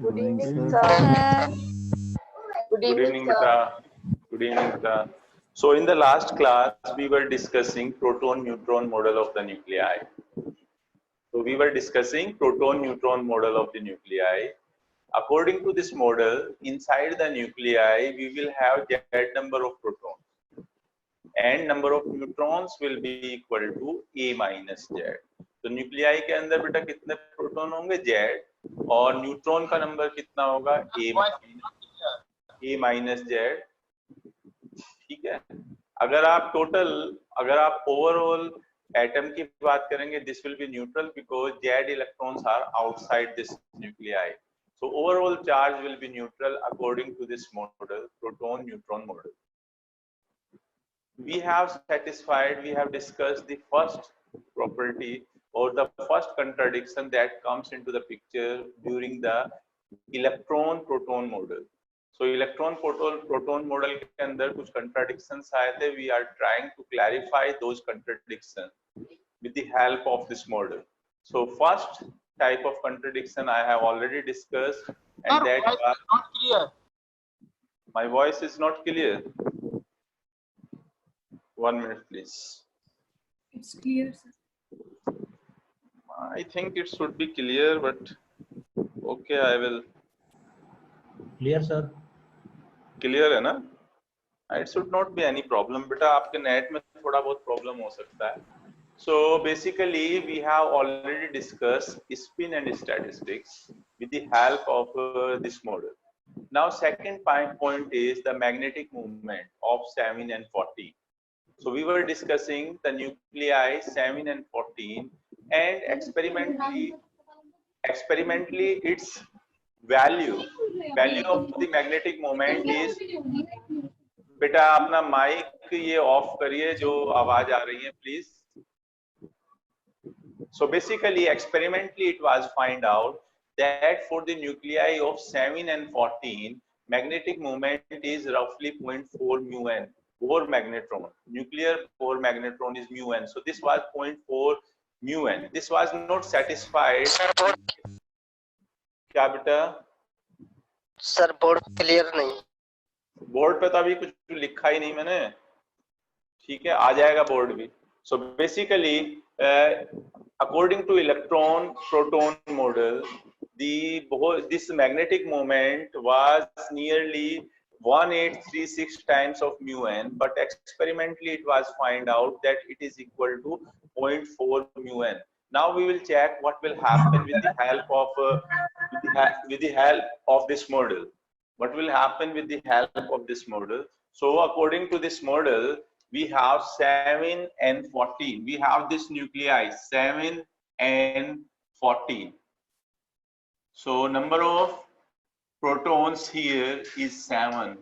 Good evening, sir. sir. Good evening, Nita. sir. Good evening, Nita. So in the last class, we were discussing proton-neutron model of the nuclei. So we were discussing proton-neutron model of the nuclei. According to this model, inside the nuclei, we will have z number of protons, and number of neutrons will be equal to a minus z. तो nuclei के अंदर बेटा कितने proton होंगे z, और neutron का number कितना होगा a माइनस z. ठीक है. अगर आप ओवरऑल एटम की बात करेंगे, this will be neutral because z electrons are outside this nuclei. So overall charge will be neutral according to this model, proton-neutron model. We have discussed the first property or the first contradiction that comes into the picture during the electron-proton model. So electron-proton model के अंदर कुछ contradictions आए थे. We are trying to clarify those contradictions with the help of this model. So first type of contradiction I have already discussed, and Sir, that was not clear. My voice is not clear. 1 minute, please. It's clear, sir. I think it should be clear, but okay, I will. Clear, sir. Clear है ना? It should not be any problem. बेटा आपके net में थोड़ा बहुत problem हो सकता है. So basically, we have already discussed spin and statistics with the help of this model. Now, second point is the magnetic movement of 7 and 14. So we were discussing the nuclei 7 and 14, and experimentally its value of the magnetic moment is. बेटा अपना mic ये of करिए, जो आवाज आ रही है, please. So basically, experimentally, it was found out that for the nuclei of 7 and 14, magnetic moment is roughly 0.4 mu n over magnetron. Nuclear over magnetron is mu n. So this was 0.4 mu n. This was not satisfied. क्या बेटा? Sir board clear नहीं. Board पे तो अभी कुछ लिखा ही नहीं मैंने. ठीक है, आ जाएगा बोर्ड भी. So basically, according to electron-proton model, this magnetic moment was nearly 1836 times of mu n, but experimentally it was found out that it is equal to 0.4 mu n. Now we will check what will happen with the help of this model. What will happen with the help of this model? So according to this model, we have 7 and 14. We have this nuclei 7 and 14. So number of protons here is 7,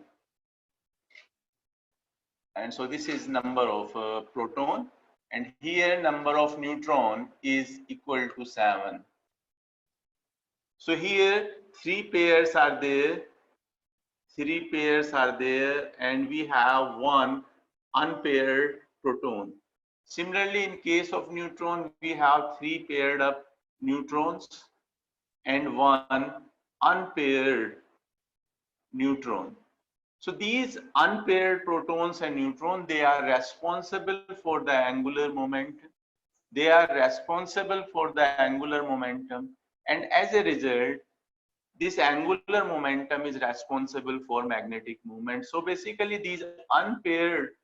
and so this is number of proton, and here number of neutron is equal to 7. So here 3 pairs are there. 3 pairs are there, and we have 1 unpaired proton. Similarly, in case of neutron, we have 3 paired up neutrons and 1 unpaired neutron. So these unpaired protons and neutrons, they are responsible for the angular momentum. They are responsible for the angular momentum, and as a result, this angular momentum is responsible for magnetic movement. So basically, these unpaired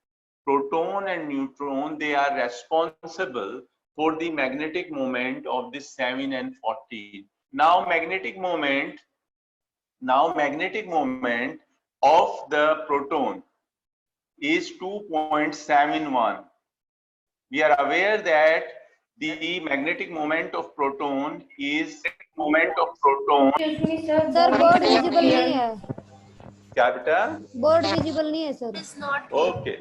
proton and neutron, they are responsible for the magnetic moment of this 7 and 14. Now magnetic moment of the proton is 2.71. We are aware that the magnetic moment of proton is sir board visible नहीं है. क्या बेटा? Board visible नहीं है sir. Okay.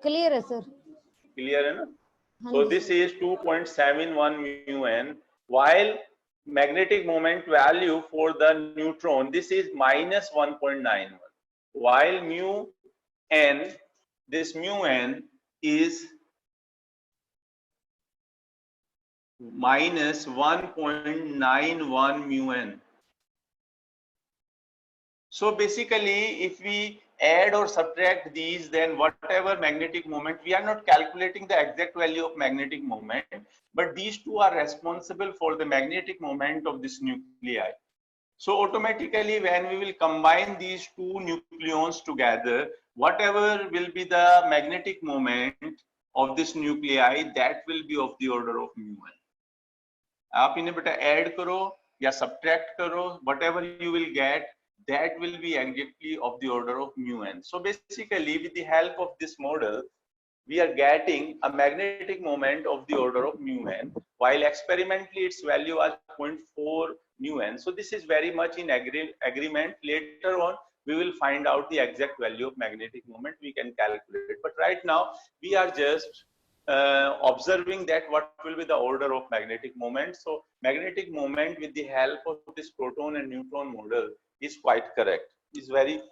Clear है sir. Clear है ना? So this is 2.71 mu n, while magnetic moment value for the neutron, this is minus 1.91, while mu n, this mu n is minus 1.91 mu n. So basically, if we add or subtract these, then whatever magnetic moment, we are not calculating the exact value of magnetic moment, but these two are responsible for the magnetic moment of this nuclei. So automatically, when we will combine these two nucleons together, whatever will be the magnetic moment of this nuclei, that will be of the order of mu n. आप इन्हें बेटा add करो या subtract करो, whatever you will get, that will be exactly of the order of mu n. So basically, with the help of this model, we are getting a magnetic moment of the order of mu n, while experimentally its value was 0.4 mu n. So this is very much in agreement. Later on, we will find out the exact value of magnetic moment. We can calculate, but right now we are just observing that what will be the order of magnetic moment. So magnetic moment with the help of this proton and neutron model is quite correct. Is very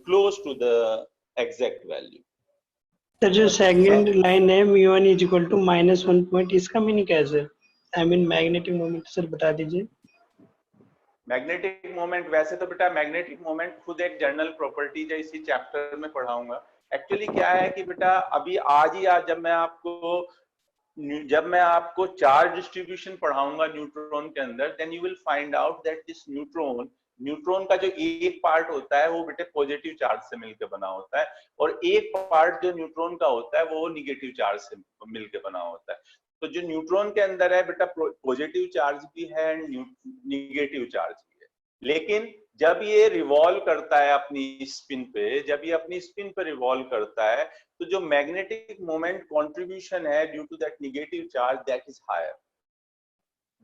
close to the exact value. Sir जो second line है mu1 is equal to -1 point, इसका meaning क्या है sir? I mean magnetic moment sir बता दीजिए। Magnetic moment, वैसे तो बेटा मैग्नेटिक मोमेंट खुद एक जनरल प्रॉपर्टी है, इसी चैप्टर में पढ़ाऊंगा। एक्चुअली क्या है कि बेटा अभी आज जब मैं आपको चार्ज डिस्ट्रीब्यूशन पढ़ाऊंगा न्यूट्रॉन के अंदर, then you will find out that this neutron का जो एक पार्ट होता है वो बेटे पॉजिटिव चार्ज से मिलकर बना होता है, और एक पार्ट जो न्यूट्रॉन का होता है वो निगेटिव चार्ज से मिलकर बना होता है। तो जो न्यूट्रॉन के अंदर है बेटा पॉजिटिव चार्ज भी है एंड निगेटिव चार्ज भी है, लेकिन जब ये रिवॉल्व करता है अपनी स्पिन पे, जब ये अपनी स्पिन पे रिवॉल्व करता है, तो जो मैग्नेटिक मोमेंट कंट्रीब्यूशन है due to that negative charge, that is higher.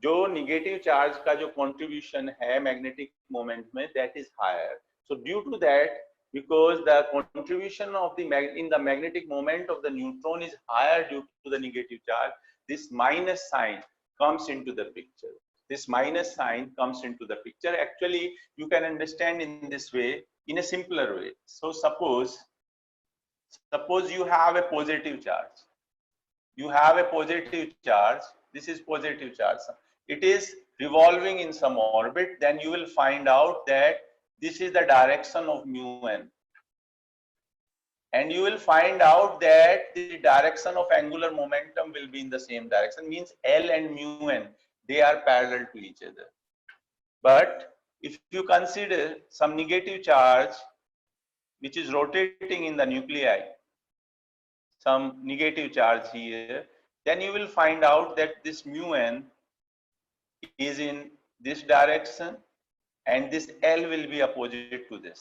जो नेगेटिव चार्ज का जो कंट्रीब्यूशन है मैग्नेटिक मोमेंट में, that is higher. So due to that, because the contribution of the in the magnetic moment of the neutron is higher due to the negative charge, this minus sign comes into the picture. This minus sign comes into the picture. Actually, you can understand in this way, in a simpler way. So suppose you have a positive charge. You have a positive charge. This is positive charge. It is revolving in some orbit. Then you will find out that this is the direction of mu n. And you will find out that the direction of angular momentum will be in the same direction. Means L and mu n, they are parallel to each other. But if you consider some negative charge which is rotating in the nuclei, some negative charge here, then you will find out that this mu n is in this direction and this L will be opposite to this.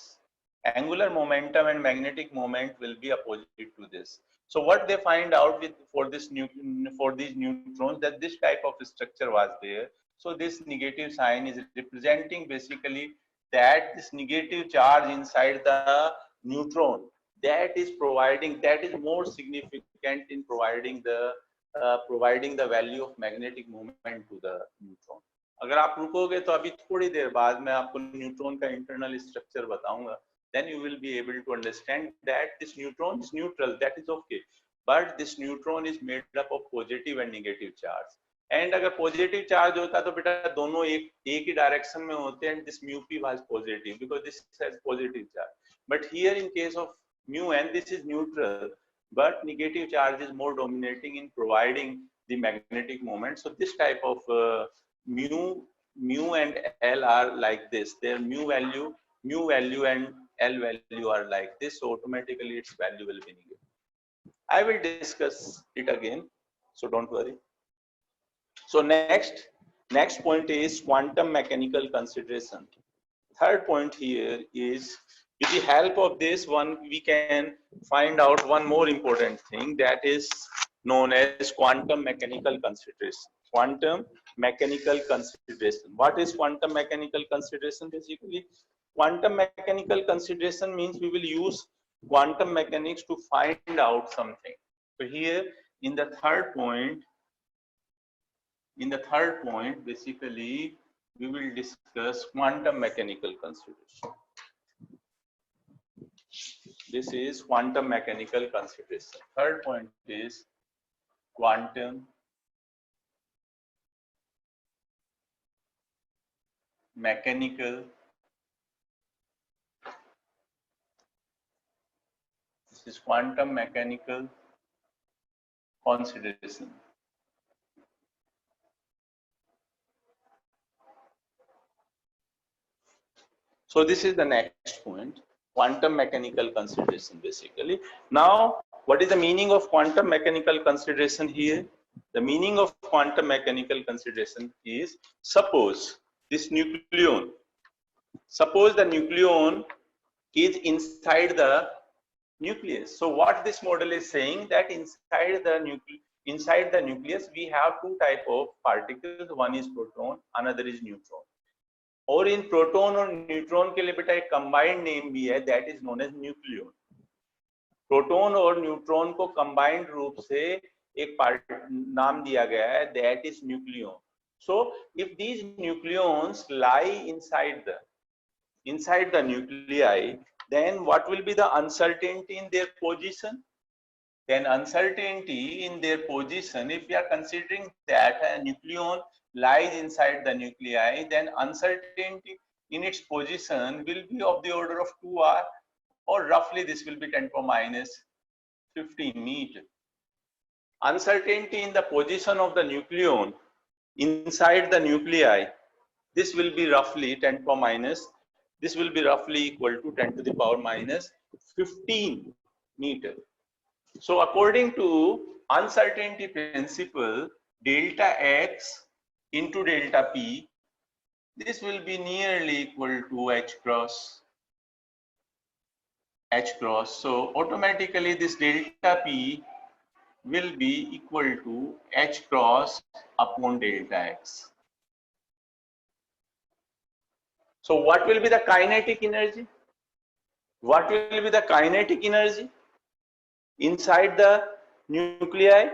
Angular momentum and magnetic moment will be opposite to this. So what they find out for these neutrons, that this type of structure was there. So this negative sign is representing basically that this negative charge inside the neutron, that is more significant in providing the value of magnetic moment to the neutron. अगर आप रुकोगे तो अभी थोड़ी देर बाद मैं आपको neutron का internal structure बताऊंगा, then you will be able to understand that this neutron is neutral, that is okay, but this neutron is made up of positive and negative charge. And अगर positive charge होता तो बेटा दोनों एक ही direction में होते हैं, this mu p was positive because this has positive charge. But here in case of mu n, this is neutral, but negative charge is more dominating in providing the magnetic moment. So this type of mu and L are like this. Their mu value and L value are like this. So automatically its value will be negative. I will discuss it again, so don't worry. So next point is quantum mechanical consideration. Third point here is, with the help of this one, we can find out one more important thing, that is known as quantum mechanical consideration. Quantum mechanical consideration. What is quantum mechanical consideration? Basically, quantum mechanical consideration means we will use quantum mechanics to find out something. So here in the third point, basically we will discuss quantum mechanical consideration. This is quantum mechanical consideration. Third point is quantum mechanical. This is quantum mechanical consideration. So this is the next point, quantum mechanical consideration basically. Now, what is the meaning of quantum mechanical consideration here? The meaning of quantum mechanical consideration is, suppose this nucleon, suppose the nucleon is inside the nucleus. So what this model is saying, that inside the nucleus we have two type of particles, one is proton, another is neutron. और इन proton और neutron के लिए बेटा एक combined name भी है, that is known as nucleon. Proton और neutron को कंबाइंड रूप से एक नाम दिया गया है, that is nucleon. So if these nucleons lie inside the nuclei, then what will be the uncertainty in their position? Then uncertainty in their position, if we are considering that a nucleon lies inside the nuclei, then uncertainty in its position will be of the order of 2r, or roughly this will be 10 to minus 15 meter. Uncertainty in the position of the nucleon inside the nuclei, this will be roughly 10 to minus, this will be roughly equal to 10 to the power minus 15 meter. So according to uncertainty principle, delta x into delta p, this will be nearly equal to h cross. So automatically this delta p will be equal to h cross upon delta x. So what will be the kinetic energy? What will be the kinetic energy inside the nuclei?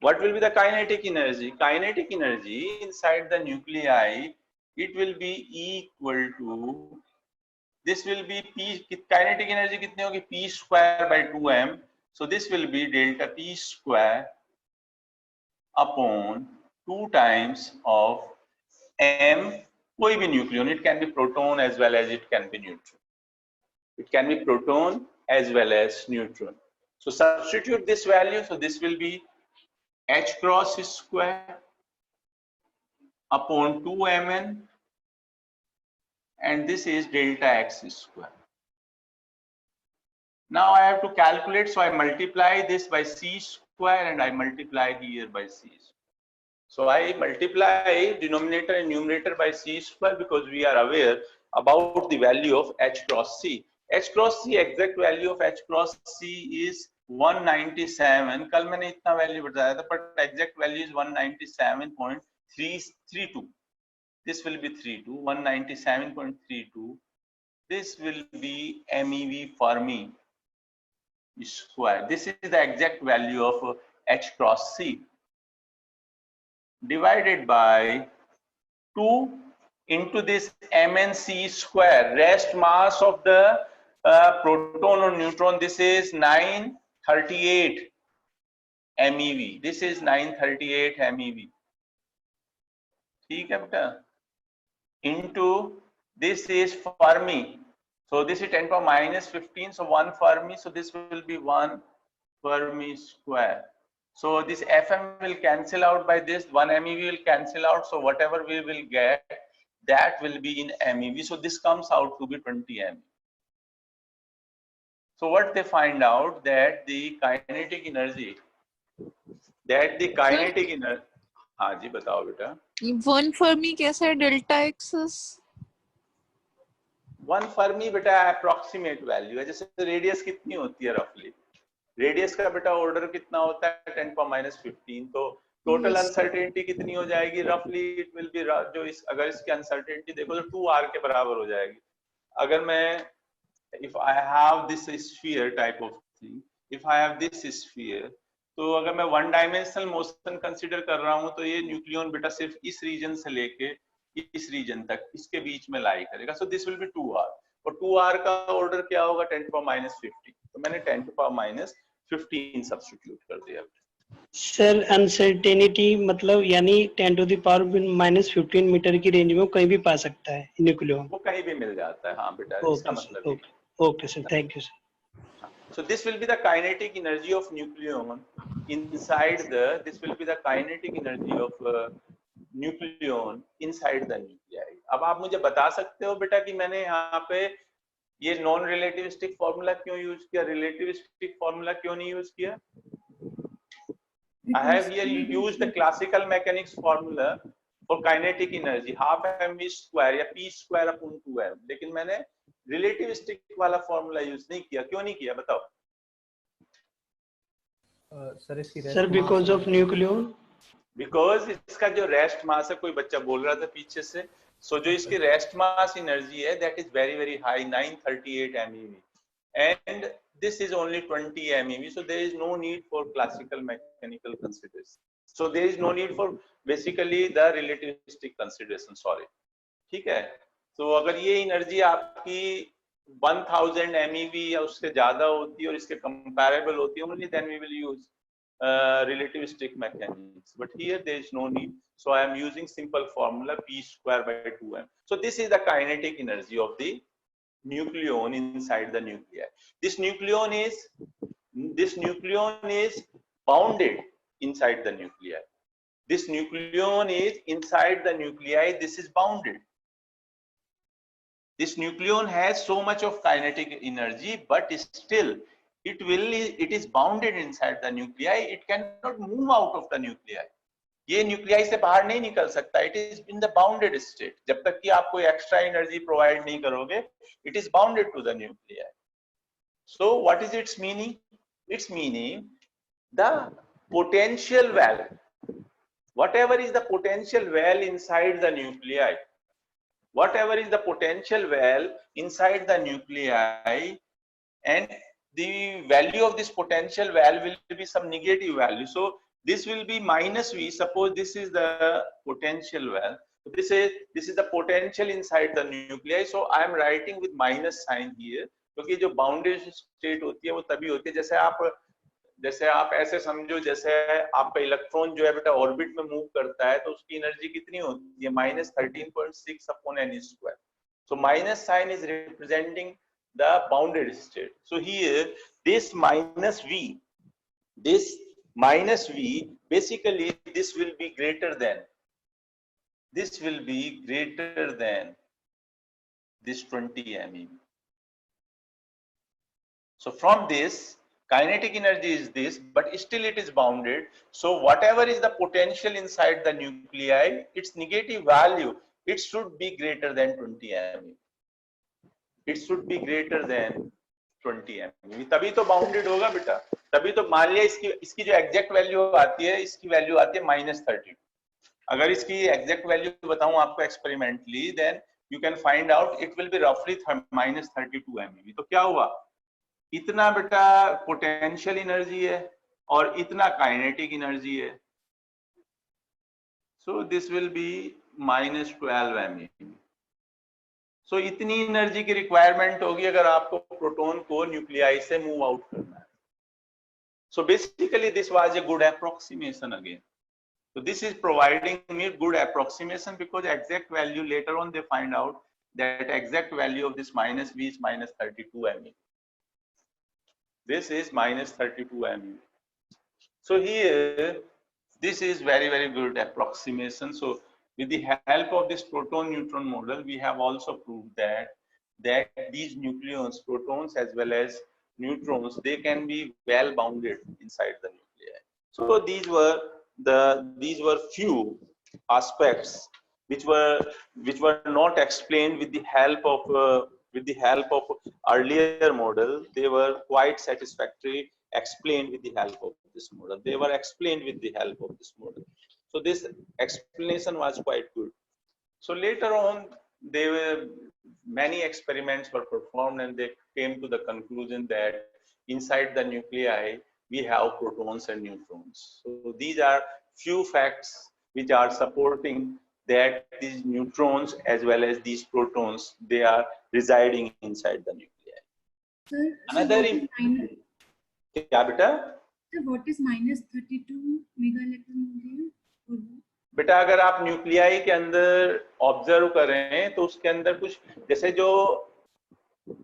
What will be the kinetic energy? Kinetic energy inside the nuclei, it will be equal to, this will be p, kinetic energy kitni hogi? P square by 2m. So this will be delta p square upon 2 times of m, koi bhi nucleon, it can be proton as well as it can be neutron. It can be proton as well as neutron. So substitute this value, so this will be h cross square upon 2mn, and this is delta x square. Now I have to calculate, so I multiply this by c square and I multiply here by c. So I multiply denominator and numerator by c square because we are aware about the value of h cross c. H cross c, exact value of h cross c is 197. कल मैंने इतना value बताया था, but exact value is 197.332. This will be 197.32. This will be MeV Fermi square. This is the exact value of h cross c, divided by 2 into this mnc square, rest mass of the proton or neutron. This is 938 MeV. This is 938 MeV. ठीक है बेटा? Into this is Fermi. So this is 10 to minus 15. So 1 Fermi. So this will be 1 Fermi square. So this Fm will cancel out by this. 1 MeV will cancel out. So whatever we will get, that will be in MeV. So this comes out to be 20 MeV. So what they find out, that the kinetic energy, हाँ जी बताओ बेटा. 1 Fermi कैसा है? Delta x 1 Fermi बेटा approximate value है. जैसे radius कितनी होती है रफली? रेडियस का बेटा ऑर्डर कितना होता है? 10 to minus 15. तो टोटल अनसर्टेनिटी कितनी हो जाएगी? रफली इट विल बी, जो इस अगर इसकी अनसर्टेनिटी देखो तो 2r के बराबर हो जाएगी. अगर मैं if I have this sphere type of thing, if I have this sphere, तो अगर मैं वन डायमेंशनल मोशन कंसीडर कर रहा हूं तो ये न्यूक्लियन बेटा सिर्फ इस रीजन से लेके इस रीजन तक, इसके बीच में लाई करेगा. So this will B 2r. और 2r का ऑर्डर क्या होगा 10 to the power -15, तो मैंने 10 to the power -15 सब्स्टिट्यूट कर दिया। सर अनसर्टेनिटी मतलब यानी 10 to the power -15 मीटर की रेंज में कहीं भी पा सकता है न्यूक्लियन, वो कहीं भी मिल जाता है, हाँ बेटा, इसका मतलब है। Okay sir, thank you sir. So this will be the kinetic energy of nucleon inside the, this will be the kinetic energy of nucleon inside the nuclei। अब आप मुझे बता सकते हो बेटा कि मैंने यहाँ पे ये नॉन रिलेटिविस्टिक फॉर्मूला क्यों यूज किया, रिलेटिविस्टिक फॉर्मूला क्यों नहीं यूज किया? I have here used the classical mechanics formula for kinetic energy, half mv square या p square upon 2m, लेकिन मैंने रिलेटिविस्टिक वाला फॉर्मूला यूज नहीं किया। क्यों नहीं किया बताओ? Sir because of nucleon, because इसका जो रेस्ट मास है, कोई बच्चा बोल रहा था पीछे से, सो जो इसकी रेस्ट मास एनर्जी है that is very very high 938 MeV and this is only 20 MeV, so there is no need for classical mechanical consideration, so there is no need for basically the relativistic consideration, sorry, ठीक है। तो अगर ये energy आपकी 1000 MeV या उससे ज्यादा होती है और इसके कंपैरेबल होती है, only then we will use relativistic mechanics, but here there is no need, so I am using simple formula p square by 2m. So this is the kinetic energy of the nucleon inside the nuclei. This nucleon is bounded inside the nuclei. This nucleon is inside the nuclei, this is bounded. This nucleon has so much of kinetic energy, but still it is bounded inside the nuclei. It cannot move out of the nuclei. ये nuclei से बाहर नहीं निकल सकता, it is in the bounded state. जब तक कि आप कोई एक्स्ट्रा एनर्जी प्रोवाइड नहीं करोगे, it is bounded to the nuclei. So what is its meaning? Its meaning the potential value, whatever is the potential well inside the nuclei, whatever is the potential well inside the nuclei, and the value of this potential well will be some negative value, so this will be minus V. Suppose this is the potential well, so this is the potential inside the nuclei, so I am writing with minus sign here, क्योंकि जो bounded state होती है वो तभी होती है जैसे आप ऐसे समझो, जैसे आपका इलेक्ट्रॉन जो है बेटा ऑर्बिट में मूव करता है, तो उसकी एनर्जी कितनी होती है -13.6 upon n square, so minus sign is representing the bounded state. So here this minus V, basically this will be greater than this 20 MeV. So from this kinetic energy is this, but still it is bounded, so whatever is the potential inside the nuclei, its negative value, it should be greater than 20 MeV. It should be greater than 20 MeV, तभी तो bounded होगा बेटा। तभी तो मान लिया इसकी जो एग्जैक्ट वैल्यू आती है, इसकी वैल्यू आती है -32। अगर इसकी एग्जैक्ट वैल्यू बताऊं आपको experimentally, then you can find out it will be रफली -32 MeV। तो क्या हुआ, इतना बेटा पोटेंशियल एनर्जी है और इतना काइनेटिक एनर्जी है, so this will B -12 MeV। सो इतनी एनर्जी की रिक्वायरमेंट होगी अगर आपको प्रोटॉन को न्यूक्लियाई से मूव आउट करना है। So basically this was a good approximation again. So this is providing me good approximation, because exact value later on they find out that exact value of this minus V is -32 MeV. This is -32 MeV. So here this is very very good approximation. So with the help of this proton neutron model, we have also proved that these nucleons, protons as well as neutrons, they can be well bounded inside the nuclei. So these were few aspects which were not explained with the help of earlier model. They were quite satisfactory explained with the help of this model. They were explained with the help of this model. So this explanation was quite good. So later on, many experiments were performed, and they came to the conclusion that inside the nuclei we have protons and neutrons. So these are few facts which are supporting that these neutrons as well as these protons, they are residing inside the nuclei. Sir, Another क्या बेटा? what is minus 32 mega electron volt? बेटा अगर आप nuclei के अंदर observe करें तो उसके अंदर कुछ जैसे जो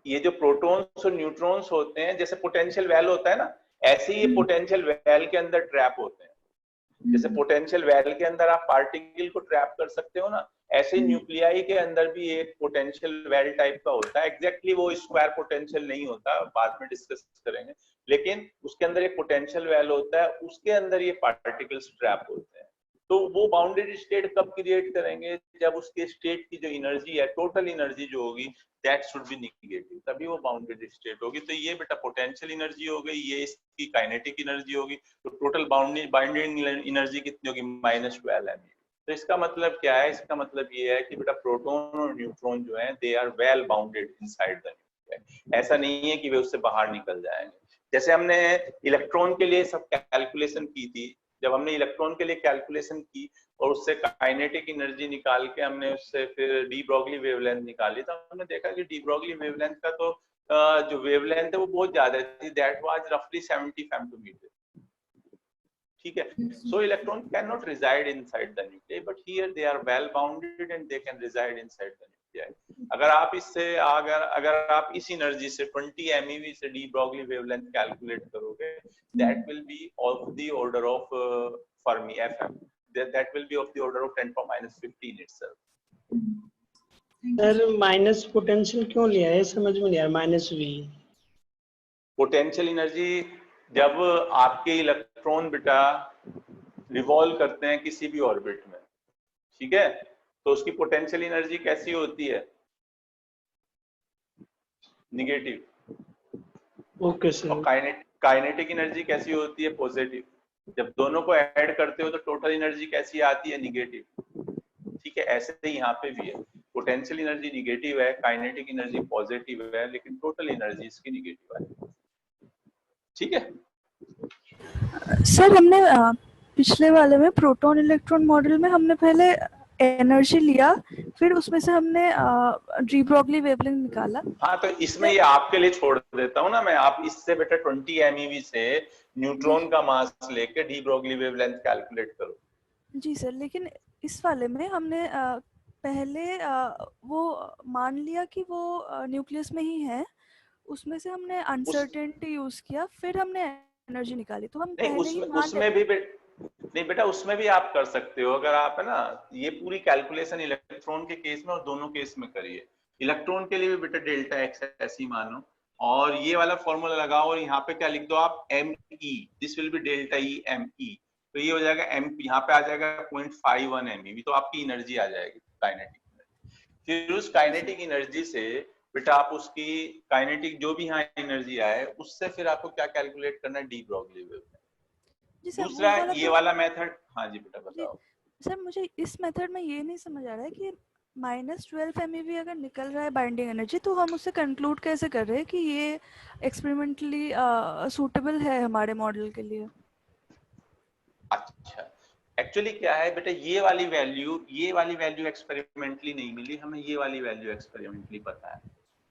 ये जो प्रोटॉन्स और न्यूट्रॉन्स होते हैं, जैसे पोटेंशियल वेल होता है ना, ऐसे ही ये पोटेंशियल वेल के अंदर ट्रैप होते हैं। जैसे पोटेंशियल वेल के अंदर आप पार्टिकल को ट्रैप कर सकते हो ना, ऐसे न्यूक्लियाई के अंदर भी एक पोटेंशियल वेल टाइप का होता है। एग्जैक्टली वो स्क्वायर पोटेंशियल नहीं होता, बाद में डिस्कस करेंगे, लेकिन उसके अंदर एक पोटेंशियल वेल होता है, उसके अंदर ये पार्टिकल्स ट्रैप होते हैं। तो वो बाउंडेड स्टेट कब क्रिएट करेंगे? जब उसके स्टेट की जो एनर्जी है, टोटल एनर्जी जो होगी, दैट शुड बी नेगेटिव, तभी वो बाउंडेड स्टेट होगी। तो ये बेटा पोटेंशियल एनर्जी हो गई, ये इसकी काइनेटिक एनर्जी होगी, तो टोटल बाउंडिंग एनर्जी कितनी होगी? -12 MeV। तो इसका मतलब क्या है? इसका मतलब ये है कि बेटा प्रोटॉन और न्यूट्रॉन जो है, they are well bounded inside the nucleus. ऐसा नहीं है कि वे उससे बाहर निकल जाएंगे। जैसे हमने इलेक्ट्रॉन के लिए सब कैलकुलेशन की थी, जब हमने इलेक्ट्रॉन के लिए कैलकुलेशन की और उससे काइनेटिक एनर्जी निकाल के हमने उससे फिर डी ब्रॉगली वेवलेंथ निकाली, तो हमने देखा कि डी ब्रॉगली वेवलेंथ का तो जो वेवलेंथ है वो बहुत ज्यादा थी, दैट वाज रफली 70 फेम्टोमीटर। ठीक है, so electron can not reside inside the nucleus, but here they are well bounded and they can reside inside the nucleus. अगर आप इस एनर्जी से 20 MeV से डी ब्रॉगली वेवलेंथ कैलकुलेट करोगे, that will be of the order of Fermi FM, that will be of the order of 10⁻⁻15 itself. Sir minus potential क्यों लिया है, समझ में नहीं आया। -V पोटेंशियल एनर्जी, जब आपके इलेक्ट्रॉन बेटा रिवॉल्व करते हैं किसी भी ऑर्बिट में, ठीक है, तो उसकी पोटेंशियल एनर्जी कैसी होती है? नेगेटिव। Okay sir. और काइनेटिक एनर्जी कैसी होती है? पॉजिटिव। जब दोनों को ऐड करते हो तो टोटल एनर्जी कैसी आती है? नेगेटिव। ठीक है, ऐसे ही यहाँ पे भी है, पोटेंशियल एनर्जी नेगेटिव है, काइनेटिक एनर्जी पॉजिटिव है, लेकिन टोटल एनर्जी इसकी नेगेटिव है। ठीक है सर, हमने पिछले वाले में प्रोटॉन इलेक्ट्रॉन मॉडल में हमने पहले एनर्जी लिया, फिर उसमें से हमने डी ब्रॉगली वेवलेंथ निकाला। हाँ, तो इसमें ये आपके लिए छोड़ देता हूँ ना मैं, आप इससे बेटा 20 MeV से न्यूट्रॉन का मास लेके डी ब्रॉगली वेवलेंथ कैलकुलेट करो। जी सर, लेकिन इस वाले में हमने पहले वो मान लिया कि वो न्यूक्लियस में ही है, उसमें से हमने अनसर्टेनिटी यूज किया, फिर हमने एनर्जी निकाली। तो हम नहीं बेटा, उसमें भी आप कर सकते हो। अगर आप है ना, ये पूरी कैलकुलेशन इलेक्ट्रॉन के केस में और दोनों केस में करिए। इलेक्ट्रॉन के लिए भी बेटा डेल्टा एक्स ऐसे ही मानो, और ये वाला फॉर्मूला लगाओ और यहाँ पे क्या लिख दो आप? ME, this will B delta E ME। तो ये हो जाएगा M, यहाँ पे आ जाएगा 0.51 MeV, तो आपकी एनर्जी आ जाएगी काइनेटिक एनर्जी। फिर उस काइनेटिक एनर्जी से बेटा आप उसकी काइनेटिक जो भी यहाँ एनर्जी आए, उससे फिर आपको क्या कैलकुलेट करना है? D Broglie wavelength. दूसरा ये वाला मेथड। हाँ जी बेटा बताओ। सर, मुझे इस मेथड में ये नहीं समझ आ रहा है कि -12 MeV अगर निकल रहा है बाइंडिंग एनर्जी, तो हम उससे कंक्लूड कैसे कर रहे हैं कि ये एक्सपेरिमेंटली सूटेबल है हमारे मॉडल के लिए? अच्छा, एक्चुअली क्या है बेटा, ये वाली वैल्यू एक्सपेरिमेंटली नहीं मिली हमें, ये वाली वैल्यू एक्सपेरिमेंटली पता है।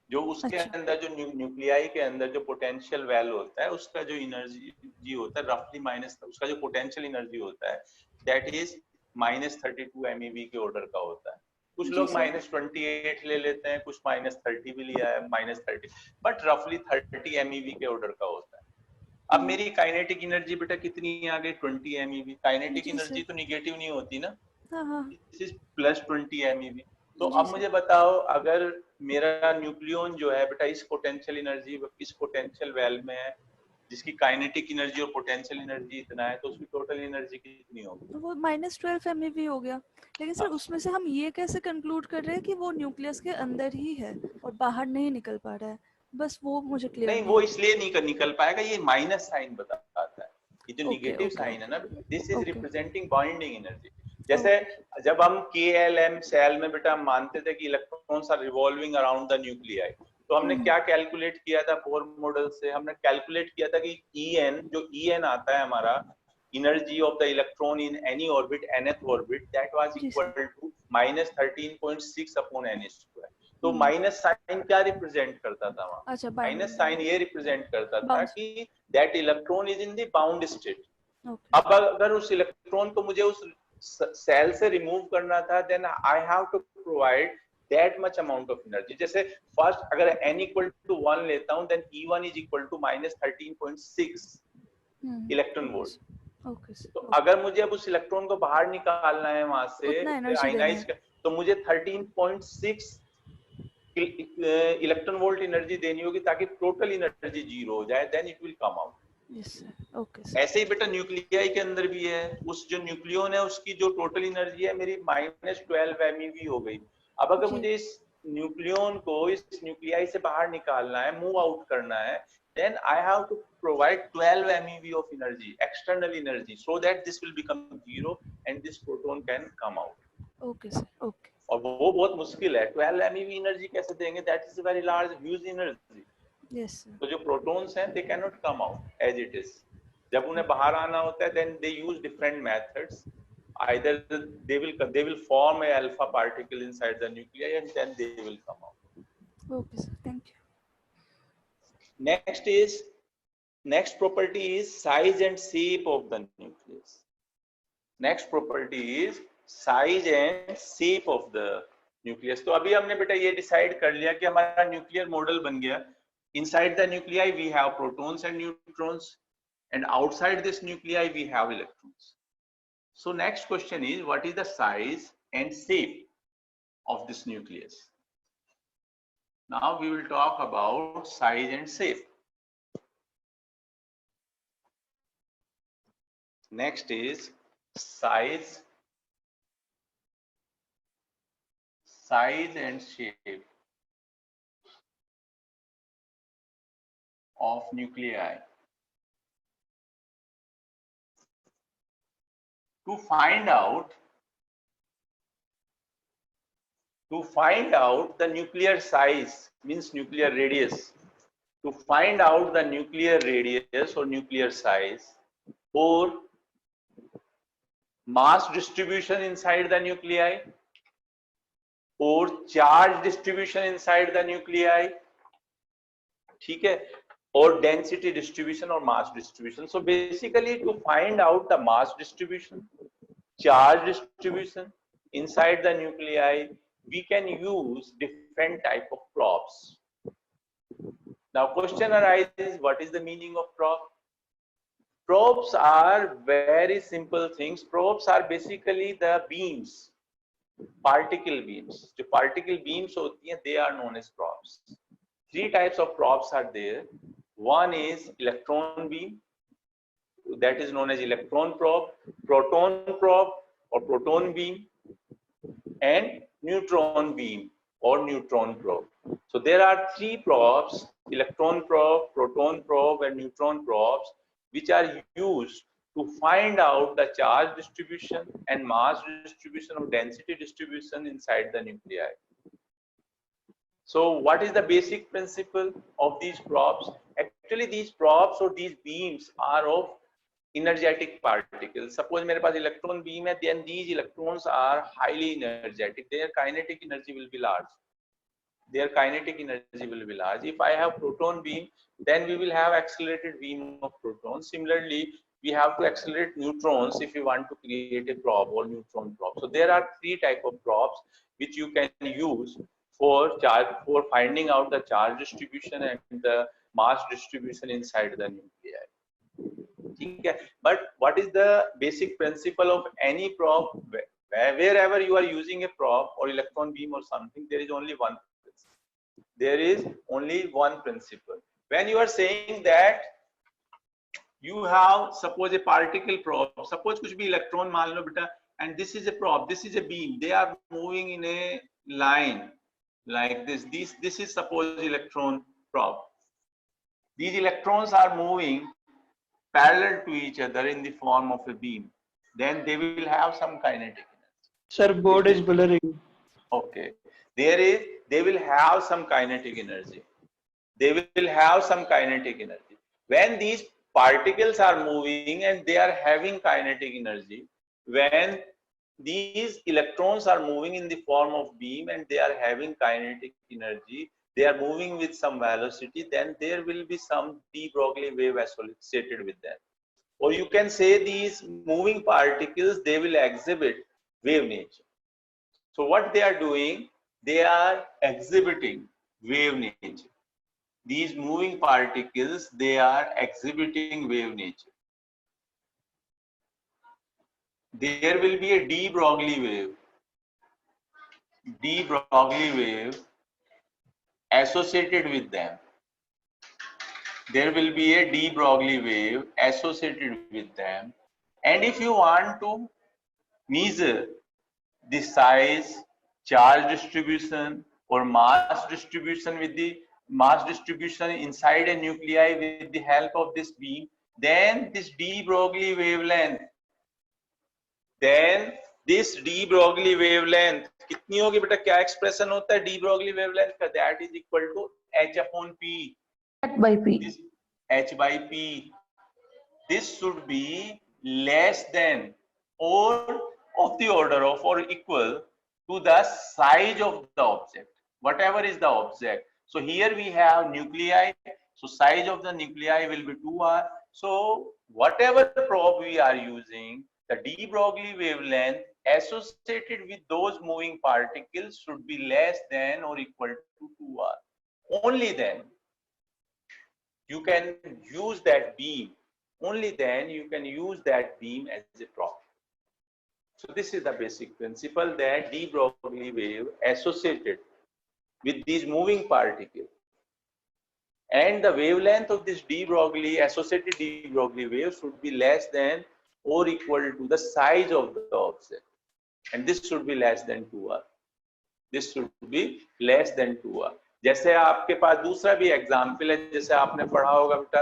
जो उसके अंदर जो न्यूक्लियाई के अंदर जो पोटेंशियल वेल होता है, उसका जो एनर्जी होता है रफली उसका जो पोटेंशियल एनर्जी होता है, दैट इज -32 MeV के ऑर्डर का होता है। कुछ लोग -28 ले लेते हैं, कुछ -30 भी लिया है, -30, बट रफली 30 MeV के ऑर्डर का होता है। अब मेरी काइनेटिक एनर्जी बेटा कितनी आ गई? 20 MeV। काइनेटिक एनर्जी तो नेगेटिव नहीं होती ना, दिस इज +20 MeV। तो अब मुझे बताओ, अगर मेरा न्यूक्लियन जो है बेटा इस पोटेंशियल एनर्जी, इस पोटेंशियल वेल में है, जिसकी काइनेटिक एनर्जी और पोटेंशियल एनर्जी इतना है, तो उसकी टोटल एनर्जी कितनी होगी? तो वो -12 MeV हो गया। लेकिन सर, उसमें से हम ये कैसे कंक्लूड कर रहे हैं कि वो न्यूक्लियस के अंदर ही है और बाहर नहीं निकल पा रहा है? बस वो मुझे क्लियर नहीं, वो इसलिए नहीं निकल पाएगा, ये माइनस साइन बताता है। ये जो नेगेटिव साइन है ना, this is representing binding energy. जैसे जब हम KLM सेल में बेटा मानते थे कि electrons are revolving around the nuclei, तो हमने क्या कैलकुलेट किया था? बोर मॉडल से हमने कैलकुलेट किया था कि EN आता है हमारा, energy of the electron in any orbit, nth orbit, that was equal to minus 13.6 upon n square. तो हम्म। माइनस साइन क्या रिप्रेजेंट करता था वहां? अच्छा, माइनस साइन ये रिप्रेजेंट करता था Bound. कि that electron is in the bound state. Okay. अब अगर उस इलेक्ट्रॉन को मुझे उस सेल से रिमूव करना था, then I have to provide that much amount of energy. जैसे फर्स्ट अगर n इक्वल टू 1 लेता हूं, then E1 is equal to minus 13.6 electron volt. Okay sir. तो अगर मुझे अब उस इलेक्ट्रॉन को बाहर निकालना है वहां से, उतना फिर एनर्जी देना आयनाइज है। तो मुझे 13.6 इलेक्ट्रॉन वोल्ट एनर्जी देनी होगी ताकि टोटल एनर्जी जीरो हो जाए, then it will come out. Yes sir. Okay sir. ऐसे ही बेटा न्यूक्लियाई के अंदर भी है, उस जो न्यूक्लियन है उसकी जो टोटल एनर्जी है मेरी माइनस 12 MeV हो गई। अब अगर जी। मुझे इस न्यूक्लियन को इस न्यूक्लियाई से बाहर निकालना है, मूव आउट करना है, then I have to provide 12 MeV of energy, external energy, so that this will become zero and this proton can come out. Okay sir. Okay. और वो बहुत मुश्किल है। 12 MeV एनर्जी कैसे देंगे? That is a very large huge energy. Yes sir. तो जो protons हैं, they can not come out as it is. जब उन्हें बाहर आना होता है, then they use different methods. Either they will form a alpha particle inside the nuclei and then they will come out. Okay sir, thank you. Next property is size and shape of the nucleus. Next property is size and shape of the nucleus. तो अभी हमने बेटा ये decide कर लिया कि हमारा nuclear model बन गया। Inside the nuclei we have protons and neutrons, and outside this nuclei we have electrons. So next question is, what is the size and shape of this nucleus? Now we will talk about size and shape. Next is size and shape of nuclei. To find out the nuclear size, means nuclear radius. To find out the nuclear radius or nuclear size, or mass distribution inside the nuclei, or charge distribution inside the nuclei, ठीक है, or density distribution or mass distribution. So basically, to find out the mass distribution, charge distribution inside the nuclei, we can use different type of probes. Now question arises, what is the meaning of probe? Probes are very simple things. Probes are basically the beams, particle beams. जो particle beams होती हैं, they are known as probes. Three types of probes are there. One is electron beam, that is known as electron probe, proton probe or proton beam, and neutron beam or neutron probe. So there are three probes: electron probe, proton probe, and neutron probes, which are used to find out the charge distribution and mass distribution or density distribution inside the nuclei. So what is the basic principle of these probes? Actually, these probes or these beams are of energetic particles. Suppose मेरे पास electron beam है, then these electrons are highly energetic. Their kinetic energy will be large. If I have proton beam, then we will have accelerated beam of protons. Similarly, we have to accelerate neutrons if we want to create a probe or neutron probe. So there are three type of probes which you can use for finding out the charge distribution and the mass distribution inside the nuclei. Okay. But what is the basic principle of any probe? Wherever you are using a probe or electron beam or something, there is only one principle. When you are saying that you have, suppose, a particle probe, suppose कुछ भी electron मान लो बेटा, and this is a probe, this is a beam, they are moving in a line like this. This is suppose electron probe. These electrons are moving parallel to each other in the form of a beam. Then they will have some kinetic energy. Sir, board is blurring. Okay. They will have some kinetic energy. When these particles are moving and they are having kinetic energy, when these electrons are moving in the form of beam and they are having kinetic energy, they are moving with some velocity, then there will be some de Broglie wave associated with them. Or you can say these moving particles, they will exhibit wave nature. So what they are doing, they are exhibiting wave nature. These moving particles, they are exhibiting wave nature. There will be a de Broglie wave. De Broglie wave associated with them. There will be a de Broglie wave associated with them. And if you want to measure the size, charge distribution, or mass distribution with the mass distribution inside a nuclei with the help of this beam, then this de Broglie wavelength, then this de Broglie wavelength कितनी होगी बेटा? क्या expression होता है de Broglie wavelength का? That is equal to h upon p. H by P. This h by p. This should be less than or of the order of or equal to the size of the object, whatever is the object. So here we have nuclei, so size of the nuclei will be 2r. So whatever probe we are using, the de Broglie wavelength associated with those moving particles should be less than or equal to 2r. Only then you can use that beam. Only then you can use that beam as a probe. So this is the basic principle, that de Broglie wave associated with these moving particles, and the wavelength of this de Broglie associated de Broglie wave should be less than or equal to the size of the object, and this should be less than 2r. This should be less than 2r. जैसे आपके पास दूसरा भी example है, जैसे आपने पढ़ा होगा बेटा,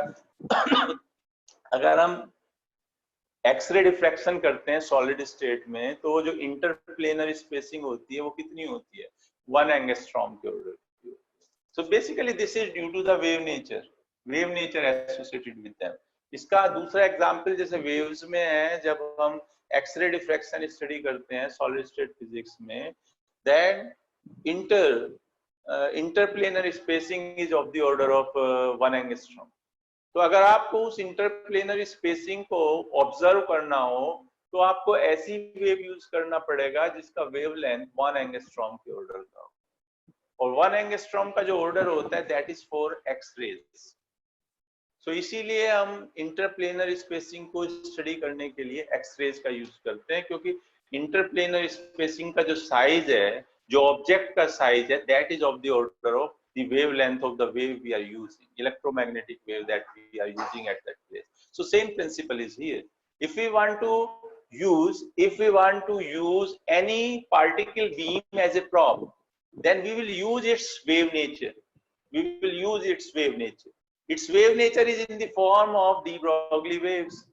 अगर हम एक्सरे डिफ्रैक्शन करते हैं सॉलिड स्टेट में, तो जो इंटरप्लेनर स्पेसिंग होती है वो कितनी होती है? 1 एंगस्ट्रॉम के ऑर्डर की। So basically this is due to the wave nature associated with them. इसका दूसरा एग्जांपल जैसे वेव्स में है, जब हम एक्सरे डिफ्रैक्शन स्टडी करते हैं सॉलिड स्टेट फिजिक्स में, then interplanar spacing is of the order of 1 angstrom. तो अगर आपको उस इंटरप्लेनर स्पेसिंग को ऑब्जर्व करना हो तो आपको ऐसी वेव यूज करना पड़ेगा जिसका वेवलेंथ 1 एंगस्ट्रॉम के ऑर्डर का हो, और 1 एंगस्ट्रॉम का जो ऑर्डर होता है दैट इज फॉर एक्स-रेज। सो इसीलिए हम इंटरप्लेनर स्पेसिंग को स्टडी करने के लिए एक्स-रेज का यूज करते हैं, क्योंकि इंटरप्लेनर स्पेसिंग का जो साइज है, जो ऑब्जेक्ट का साइज है, that is of the order of the wavelength of the wave we are using, electromagnetic wave that we are using at that place. So same principle is here. If we want to use any particle beam as a probe, then we will use its wave nature. Its wave nature is in the form of de Broglie waves.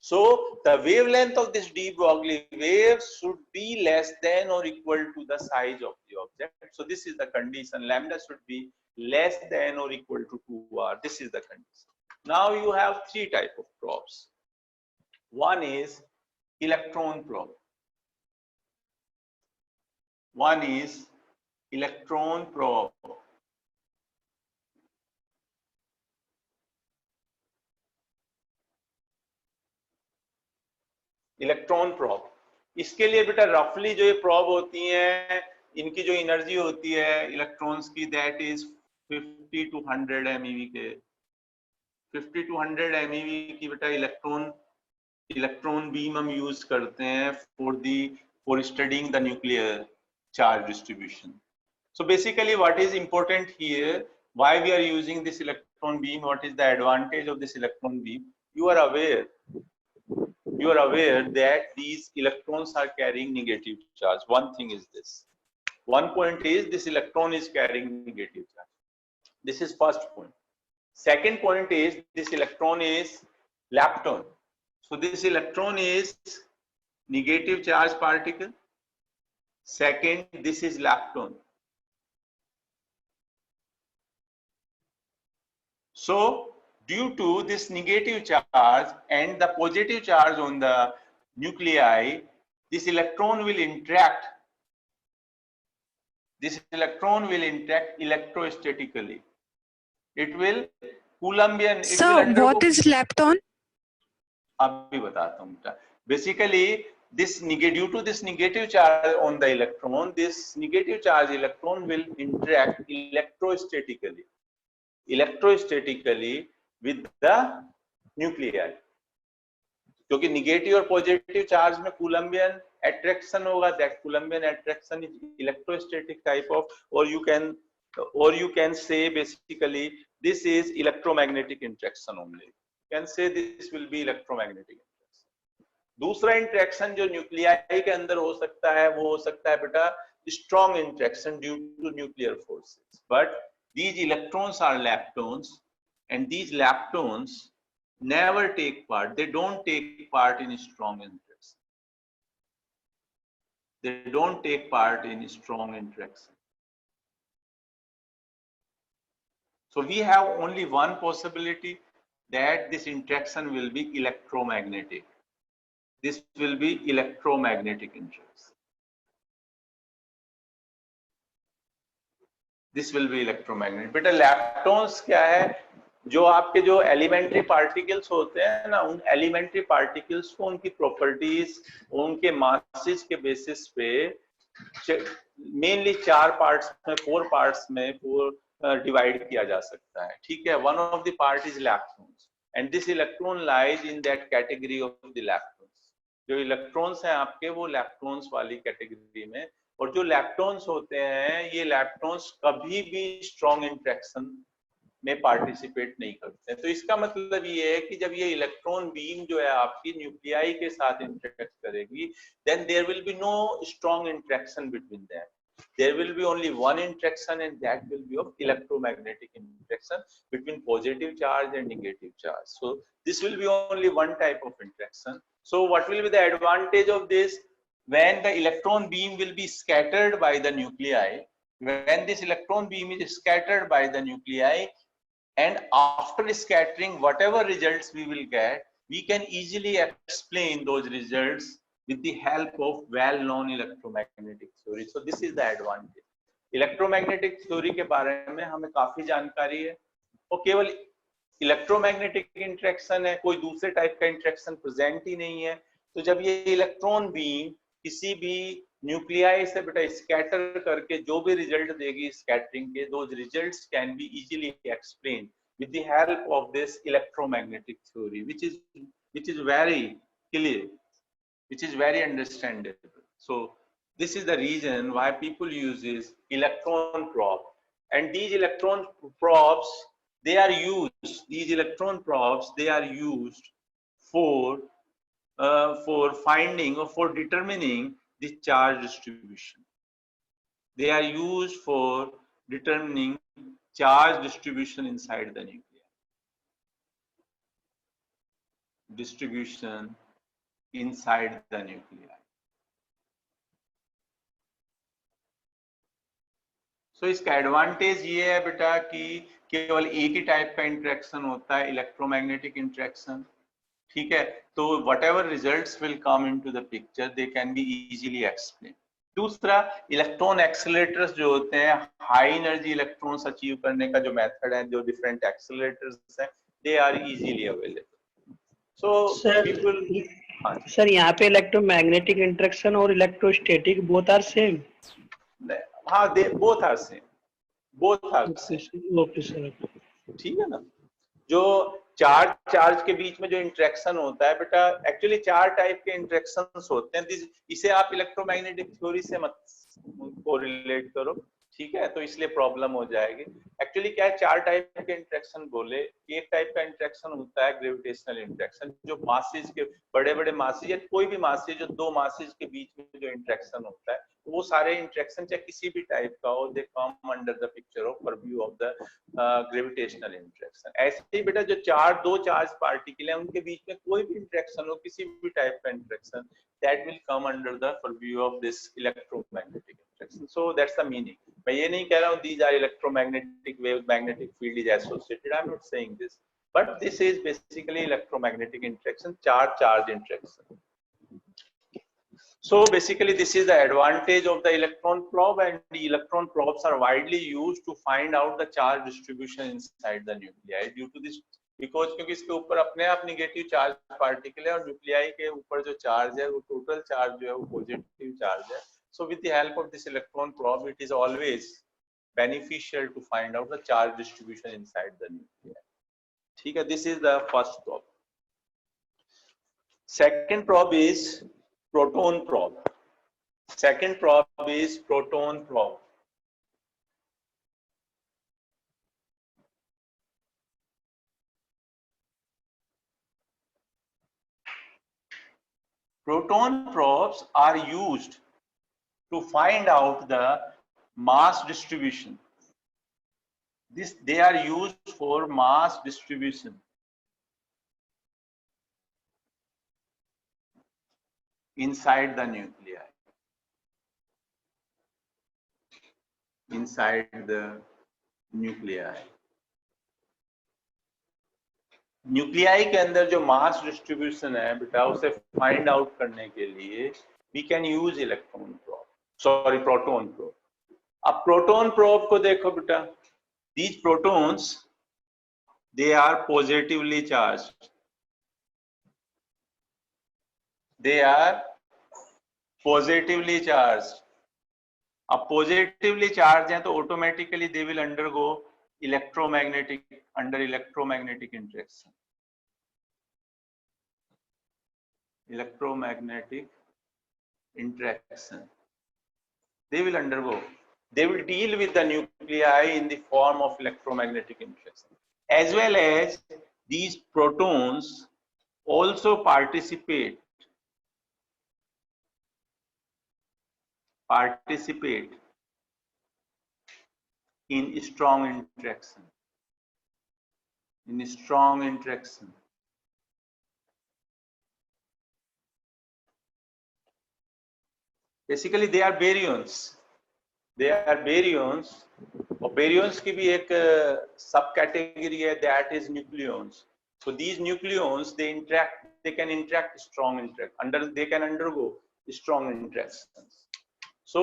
So the wavelength of this de Broglie wave should be less than or equal to the size of the object. So this is the condition. Lambda should be less than or equal to 2r. This is the condition. Now you have 3 types of probes. One is electron probe. Electron probe. इसके लिए बेटा रफली जो ये probe होती हैं, इनकी जो एनर्जी होती है इलेक्ट्रॉन्स की, दैट इज 50 to 100 MeV के। 50 to 100 MeV की बेटा इलेक्ट्रॉन बीम हम यूज करते हैं for studying the nuclear charge distribution. So basically what is important here, why we are using this electron beam, what is the advantage of this electron beam? You are aware that these electrons are carrying negative charge. One thing is this. One point is this electron is carrying negative charge. This is first point. Second point is this electron is lepton. So this electron is negative charge particle. Second, this is lepton. So due to this negative charge and the positive charge on the nuclei, this electron will interact. This electron will interact electrostatically. It will Coulombian. It will Sir, undergo, what is lepton? अभी बताता हूँ बेटा. Basically, this due to this negative charge on the electron, this negative charge electron will interact electrostatically with the nuclei. क्योंकि negative और positive charge में कूलम्बियन attraction होगा. That Coulombian attraction is electrostatic type of, or you can say basically this is electromagnetic interaction only. You can say this will be electromagnetic interaction. दूसरा interaction जो nuclei के अंदर हो सकता है वो हो सकता है बेटा strong interaction due to nuclear forces. But these electrons are leptons, and these leptons never take part. They don't take part in strong interaction. They don't take part in strong interaction. So we have only one possibility, that this interaction will be electromagnetic. This will be electromagnetic interaction. This will be electromagnetic. बेटा लैप्टॉन्स क्या है? जो आपके जो elementary particles होते हैं ना, उन एलिमेंट्री पार्टिकल्स को उनकी प्रॉपर्टीज, उनके मासेस के बेसिस पे मेनली 4 पार्ट्स में, 4 पार्ट्स में डिवाइड किया जा सकता है. ठीक है. One of the part is electrons, and this electron lies in that category of the electrons. जो इलेक्ट्रॉन्स हैं आपके, वो इलेक्ट्रॉन्स वाली कैटेगरी में. और जो इलेक्ट्रॉन्स होते हैं, ये इलेक्ट्रॉन्स कभी भी स्ट्रॉन्ग इंटरेक्शन में पार्टिसिपेट नहीं करते हैं. तो इसका मतलब ये है कि जब ये इलेक्ट्रॉन बीम जो है आपकी न्यूक्लियाई के साथ इंटरेक्ट करेगी, then there will be no strong interaction between them. There will be only one interaction, and that will be of electromagnetic interaction between positive charge and negative charge. So this will be only one type of interaction. So what will be the advantage of this? When the electron beam will be scattered by the nuclei, when this electron beam is scattered by the nuclei, and after scattering, whatever results we will get, we can easily explain those results with the help of well-known electromagnetic theory. So this is the advantage. Electromagnetic theory के बारे में हमें काफी जानकारी है, और केवल electromagnetic interaction है, कोई दूसरे टाइप का इंटरेक्शन प्रेजेंट ही नहीं है. तो जब ये इलेक्ट्रॉन बीम किसी भी न्यूक्लियाई से बेटा स्कैटर करके जो भी रिजल्ट देगी स्कैटरिंग के, those results can be easily explained with the help of this electromagnetic theory, which is very clear, which is very understandable. So this is the reason why people uses electron probe, and these electron probes, they are used, these electron probes, they are used for finding or for determining the charge distribution. They are used for determining charge distribution inside the nucleus. Distribution inside the nuclei. So इसका advantage ये है बेटा कि केवल एक ही type का interaction होता है, इलेक्ट्रोमैग्नेटिक इंटरेक्शन. ठीक है. तो whatever results will come into the picture, they can be easily explained. दूसरा, इलेक्ट्रॉन एक्सेलरेटर्स जो होते हैं, हाई एनर्जी इलेक्ट्रॉन्स अचीव करने का जो मेथड है, जो डिफरेंट एक्सेलरेटर्स हैं, they are easily available. So people, sir यहाँ पे इलेक्ट्रोमैग्नेटिक इंटरेक्शन और इलेक्ट्रोस्टैटिक बोथ आर सेम. हाँ, they both are same. Both are same. Okay sir. ठीक है ना. जो चार्ज के बीच में जो इंटरेक्शन होता है बेटा, एक्चुअली 4 टाइप के इंटरेक्शंस होते हैं. इसे आप इलेक्ट्रोमैग्नेटिक थ्योरी से मत कोरिलेट करो. ठीक है. तो इसलिए प्रॉब्लम हो जाएगी. एक्चुअली क्या है, 4 टाइप के इंटरेक्शन बोले. एक टाइप का इंटरेक्शन होता है ग्रेविटेशनल इंटरेक्शन, जो मासेस के बड़े मासेस या कोई भी मासेस, जो 2 मासेस के बीच में जो इंटरेक्शन होता है, वो सारे इंटरेक्शन चाहे किसी भी टाइप का हो, they come under the picture of purview of the gravitational interaction. ऐसे ही बेटा जो 2 चार्ज पार्टिकल हैं, उनके बीच में कोई भी इंटरेक्शन हो, किसी भी टाइप का interaction, that will come under the purview of this electromagnetic interaction. So that's the meaning. मैं ये नहीं कह रहा हूँ these are electromagnetic wave, magnetic field is associated. I'm not saying this, but this is basically electromagnetic interaction, charge interaction. So basically this is the advantage of the electron probe, and the electron probes are widely used to find out the charge distribution inside the nuclei due to this, because क्योंकि इसके ऊपर अपने आप negative charge particle है और nuclei के ऊपर जो चार्ज है वो टोटल चार्ज जो है वो पॉजिटिव चार्ज है. So with the help of this electron probe it is always beneficial to find out the charge distribution inside the nuclei. ठीक है, this is the first probe. Second probe is proton probe. Second probe is proton probe. Proton probes are used to find out the mass distribution. They are used for mass distribution inside the nuclei. Inside the nuclei. Nuclei के अंदर जो mass distribution है बेटा उसे find out करने के लिए we can use electron probe, sorry proton probe. अब प्रोटॉन प्रोब को देखो बेटा, these protons they are positively charged. They are positively charged. अब पॉजिटिवली चार्ज हैं तो automatically they will undergo electromagnetic electromagnetic interaction. Electromagnetic interaction. They will undergo. They will deal with the nuclei in the form of electromagnetic interaction. As well as these protons also participate in strong interaction. In strong interaction. Basically they are baryons. They are baryons. और baryons की भी एक सब category है, that is nucleons. So these nucleons they interact, they can interact strong interact they can undergo strong interactions. So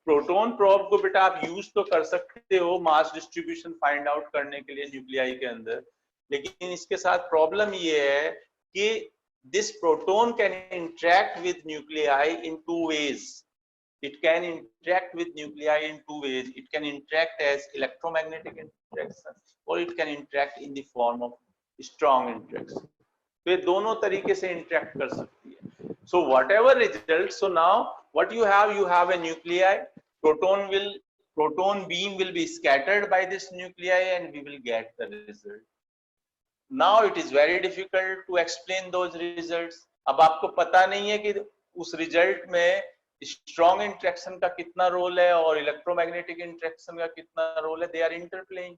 proton probe को बेटा आप use तो कर सकते हो मास डिस्ट्रीब्यूशन फाइंड आउट करने के लिए न्यूक्लियाई के अंदर, लेकिन इसके साथ प्रॉब्लम ये है कि this proton can interact with nuclei in two ways. It can interact with nuclei in two ways. It can interact as electromagnetic interaction or it can interact in the form of strong interaction. तो ये दोनों तरीके से interact कर सकती है. So whatever results, so now what you have a nuclei. Proton beam will be scattered by this nuclei and we will get the result. Now it is very difficult to explain those results. अब आपको पता नहीं है कि उस result में strong interaction का कितना रोल है और इलेक्ट्रोमैग्नेटिक इंटरेक्शन का कितना रोल है. They are interplaying.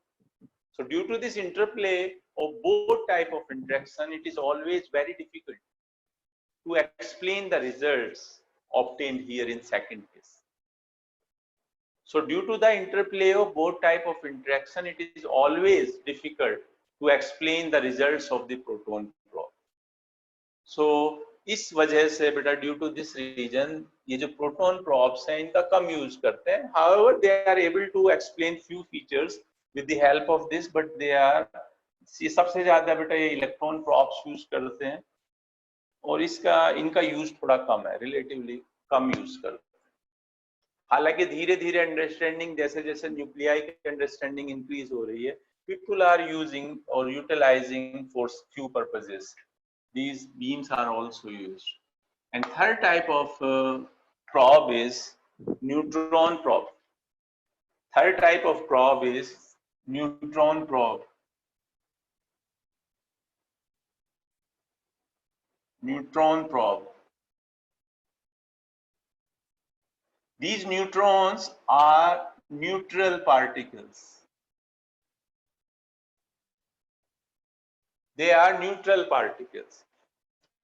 So due to this interplay of both type of interaction it is always very difficult to explain the results obtained here in second case. So due to the interplay of both type of interaction it is always difficult to explain the results of the proton probe. So इस वजह से बेटा due to this reason ये जो proton probes हैं इनका कम use करते हैं. However they are able to explain few features with the help of this, but they are ये सबसे ज्यादा बेटा ये इलेक्ट्रॉन प्रोब्स यूज करते हैं और इनका यूज थोड़ा कम है, रिलेटिवली कम यूज करते हैं. हालांकि धीरे धीरे अंडरस्टैंडिंग जैसे जैसे न्यूक्लियाई की अंडरस्टैंडिंग इंक्रीज हो रही है, पीपल आर यूजिंग और utilising for few purposes. These beams are also used. And third type of probe is neutron probe. Third type of probe is neutron probe. Neutron probe. These neutrons are neutral particles. They are neutral particles,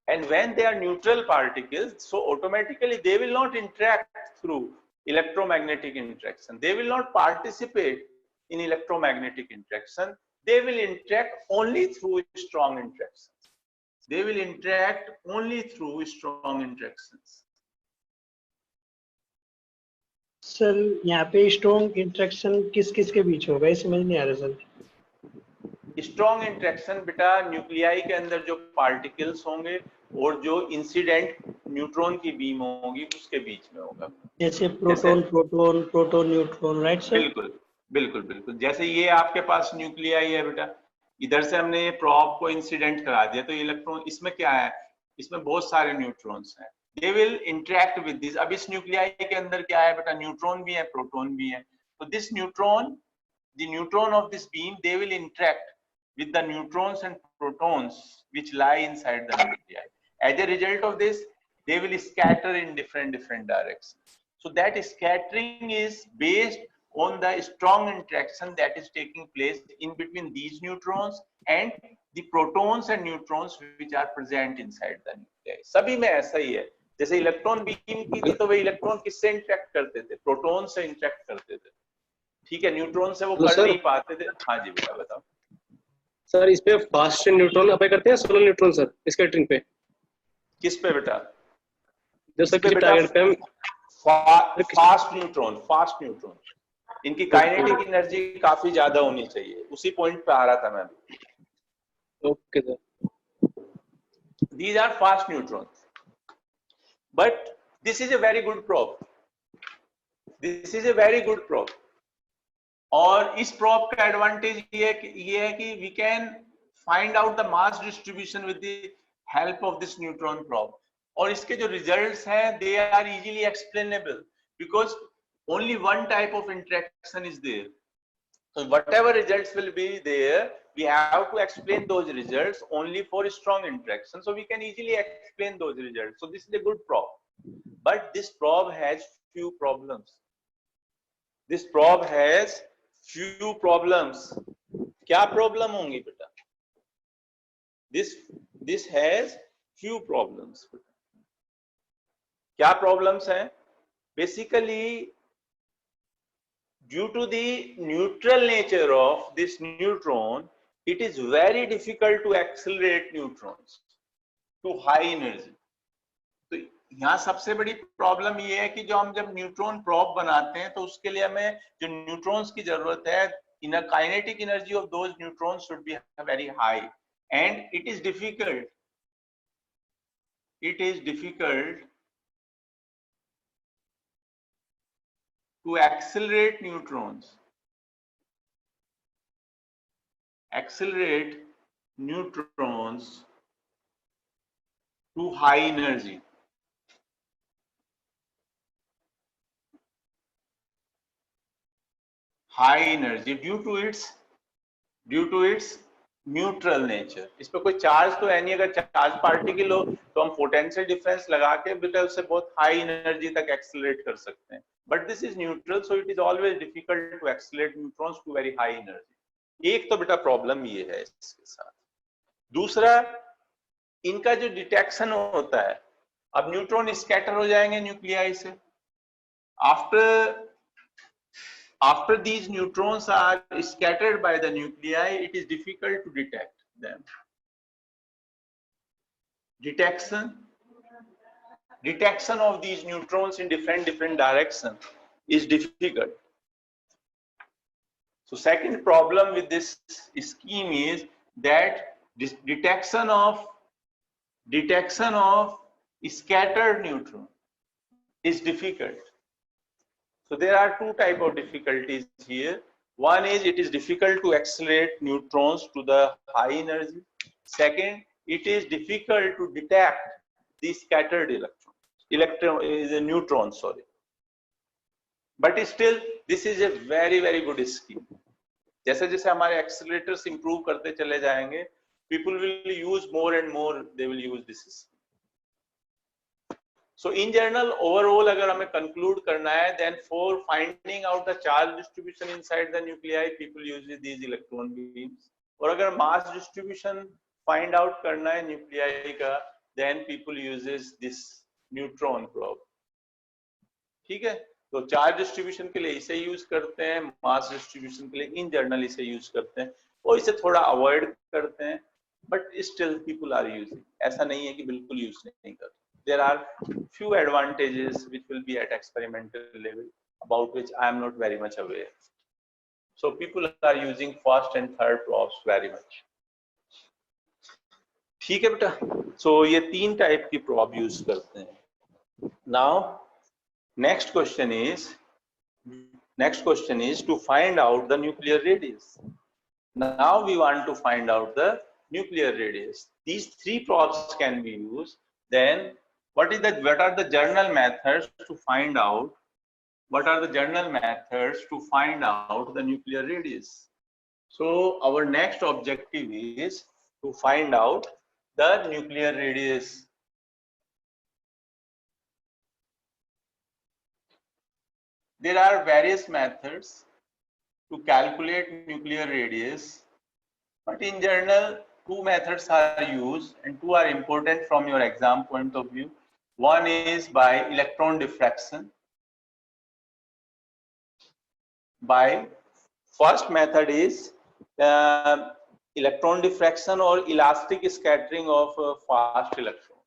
and when they are neutral particles, so automatically they will not interact through electromagnetic interaction. They will not participate in electromagnetic interaction. They will interact only through strong interactions. They will interact only through strong interactions. Sir यहाँ पे strong interaction किस किस के बीच होगा, ये समझ नहीं आ रहा सर। स्ट्रॉन्ग इंटरेक्शन बेटा न्यूक्लियाई के अंदर जो पार्टिकल्स होंगे और जो इंसिडेंट न्यूट्रॉन की बीम होगी उसके बीच में होगा। जैसे proton proton proton neutron, right sir? बिल्कुल बिल्कुल बिल्कुल। जैसे ये आपके पास न्यूक्लियाई है बेटा, इधर से हमने प्रोब को इंसिडेंट करा दिया, तो इलेक्ट्रॉन इसमें क्या है, इसमें बहुत सारे न्यूट्रॉन्स हैं, they will interact with this. अब इस न्यूक्लियाई के अंदर क्या है बेटा, न्यूट्रॉन भी है प्रोटॉन भी है, तो this neutron, the neutron of this beam, they will interact with the neutrons and protons which lie inside the nuclei. As a result of this, they will scatter in different directions. So that scattering is based on the strong interaction that is taking place in between these neutrons and the protons and neutrons which are present inside the nuclei. सभी में ऐसा ही है। जैसे electron beam की थी तो वे electron किससे interact करते थे, प्रोटॉन से इंटरेक्ट करते थे, ठीक है, न्यूट्रॉन से वो कर नहीं पाते थे। हाँ जी बेटा बताओ सर। इस पे फास्ट न्यूट्रॉन अप्लाई करते हैं, स्लो न्यूट्रॉन सर स्कैटरिंग पे? किस पे बेटा? जैसे किसी टारगेट पे हम फास्ट न्यूट्रॉन इनकी काइनेटिक एनर्जी काफी ज्यादा होनी चाहिए, उसी पॉइंट पे आ रहा था मैं। Okay sir. These are fast neutrons, but this is a very good probe. This is a very good probe. और इस प्रोब का एडवांटेज ये है कि we can find out the mass distribution with the help of this neutron probe. और इसके जो results हैं they are easily explainable because only one type of interaction is there. So whatever results will be there, we have to explain those results only for strong interaction. So we can easily explain those results. So this is a good probe, but this probe has few problems. This probe has few problems. क्या problem होंगी बेटा? This has few problems. क्या problems हैं? Basically, due to the neutral nature of this neutron, it is very difficult to accelerate neutrons to high energy. तो यहाँ सबसे बड़ी problem ये है कि जो हम जब न्यूट्रॉन प्रोब बनाते हैं तो उसके लिए हमें जो न्यूट्रॉन्स की जरूरत है, in kinetic energy of those neutrons should be very high and it is difficult to accelerate neutrons to high energy. Due to its neutral nature. इस पे कोई चार्ज तो है नहीं, अगर चार्ज पार्टिकल हो तो हम पोटेंशियल डिफरेंस लगा के बेटा उससे बहुत हाई एनर्जी तक एक्सेलरेट कर सकते हैं, but this is neutral so it is always difficult to accelerate neutrons to very high energy. एक तो बेटा प्रॉब्लम ये है इसके साथ। दूसरा, इनका जो डिटेक्शन होता है, अब न्यूट्रॉन स्कैटर हो जाएंगे न्यूक्लियाई से, after these neutrons are scattered by the nuclei, it is difficult to detect them. Detection of these neutrons in different directions is difficult. So second problem with this scheme is that this detection of scattered neutron is difficult. So there are two types of difficulties here. One is it is difficult to accelerate neutrons to the high energy. Second, it is difficult to detect the scattered neutrons. Sorry, but still this is a very good scheme. जैसे जैसे हमारे accelerators improve करते चले जाएंगे, people will use more and more. They will use this scheme. So in general, overall, अगर हमें conclude करना है, then for finding out the charge distribution inside the nuclei, people use these electron beams. और अगर mass distribution find out करना है nuclei का, then people uses this neutron probe. ठीक है? तो charge distribution के लिए इसे use करते हैं, mass distribution के लिए in general इसे use करते हैं, और इसे थोड़ा avoid करते हैं, but still people are using. ऐसा नहीं है कि बिल्कुल use नहीं करते. There are few advantages which will be at experimental level. about which I am not very much aware. So people are using first and third probes very much. ठीक है बेटा, so ये 3 टाइप की probe use करते हैं. Now next question is to find out the nuclear radius. Now we want to find out the nuclear radius. These 3 probes can be used. Then what are the general methods to find out? What are the general methods to find out the nuclear radius? So our next objective is to find out the nuclear radius. There are various methods to calculate nuclear radius, but in general 2 methods are used, and 2 are important from your exam point of view. One is by electron diffraction. By first method is electron diffraction or elastic scattering of fast electron.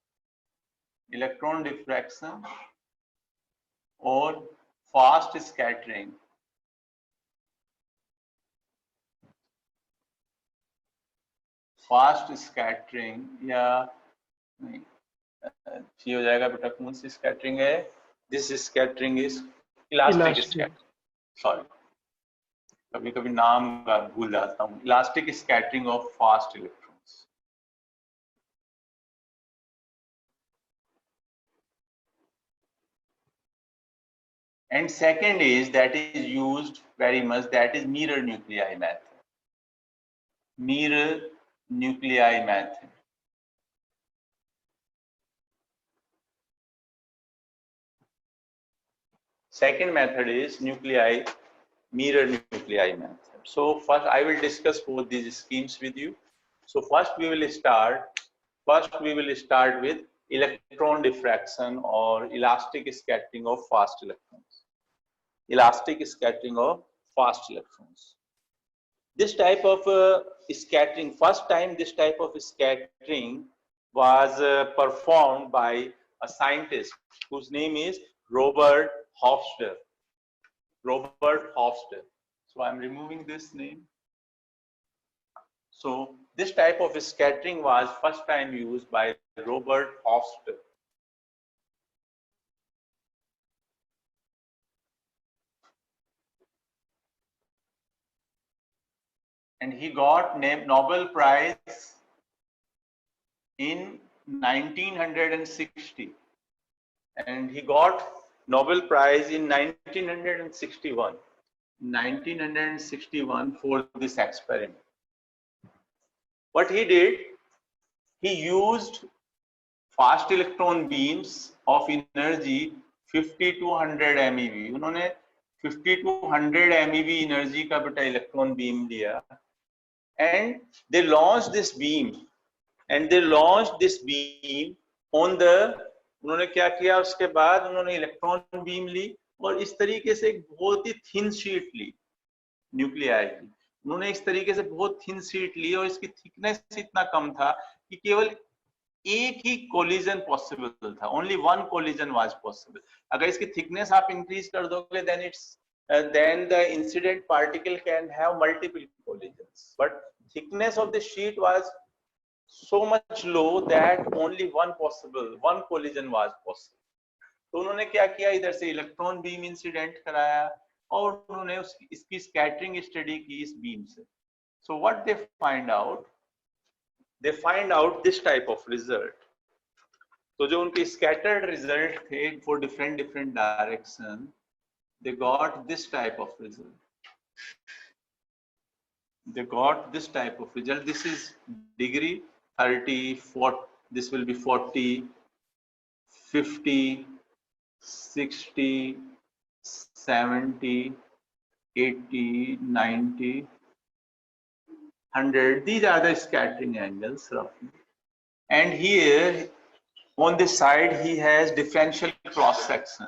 Electron diffraction or fast scattering. Fast scattering या नहीं ये हो जाएगा बेटा, कौन सी scattering है? This scattering is elastic scattering. Sorry, कभी कभी नाम भूल जाता हूँ. Elastic scattering of fast electrons. And second is that is used very much, that is mirror nuclei method. Mirror nuclei method. Second method is mirror nuclei method. So first I will discuss both these schemes with you. So first we will start with electron diffraction or elastic scattering of fast electrons. Elastic scattering of fast electrons. This type of scattering, first time this type of scattering was performed by a scientist whose name is Robert Hofstadter. Robert Hofstadter. So I am removing this name. So this type of scattering was first time used by Robert Hofstadter. And he got Nobel Prize in 1960. And he got Nobel Prize in 1961. 1961 for this experiment. What he did, he used fast electron beams of energy 50 to 100 MeV. उन्होंने 50 to 100 MeV energy का बेटा electron beam लिया, and they launched this beam. On the, उन्होंने क्या किया, उसके बाद उन्होंने इलेक्ट्रॉन बीम ली और इस तरीके से एक बहुत ही थिन शीट ली न्यूक्लियाई की. उन्होंने इस तरीके से बहुत थिन शीट ली और इसकी थिकनेस इतना कम था कि केवल एक ही कोलिजन पॉसिबल था. Only one collision was possible. अगर इसकी थिकनेस आप इंक्रीज कर दोगे then the incident particle can have multiple collisions, but thickness of the sheet was so much low that only one collision was possible. तो उन्होंने क्या किया, इधर से इलेक्ट्रॉन बीम इंसिडेंट कराया और उन्होंने इसकी स्कैटरिंग स्टडी की इस बीम से. So what they find out this type of result. तो जो उनके scattered result थे for different direction, they got this type of result. This is degree, 30, 40, this will be 40, 50, 60, 70, 80, 90, 100. These are the scattering angles roughly. And here on this side he has differential cross section.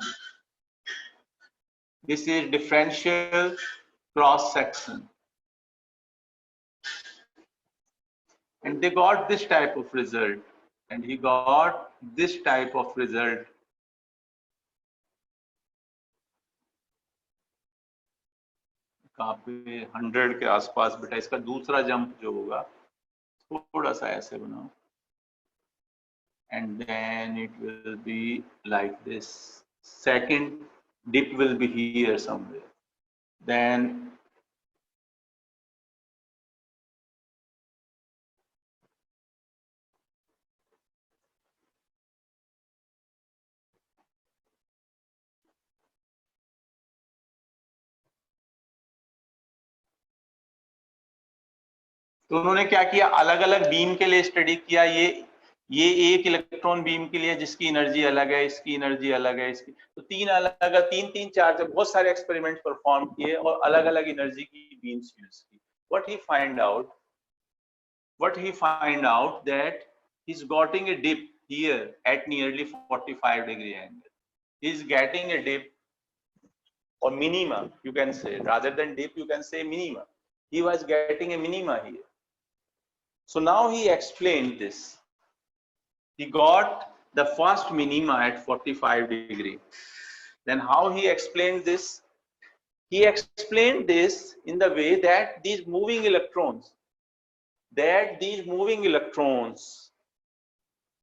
This is differential cross section. And they got this type of result. And he got this type of result. कहाँ पे 100 के आसपास बेटा। इसका दूसरा jump जो होगा थोड़ा सा ऐसे बनाओ, and then it will be like this. Second dip will be here somewhere. Then तो उन्होंने क्या किया, अलग अलग बीम के लिए स्टडी किया। ये एक इलेक्ट्रॉन बीम के लिए जिसकी एनर्जी अलग है, इसकी एनर्जी अलग है, इसकी, तो तीन चार बहुत सारे एक्सपेरिमेंट परफॉर्म किए और अलग अलग एनर्जी की बीम्स यूज की। What he find out that he's getting a dip here at nearly 45-degree angle. He's getting a dip or minima, you can say, rather than dip you can say minima. He was getting a minima here. So now he explained this. He got the first minima at 45-degree. Then how he explained this? He explained this in the way that these moving electrons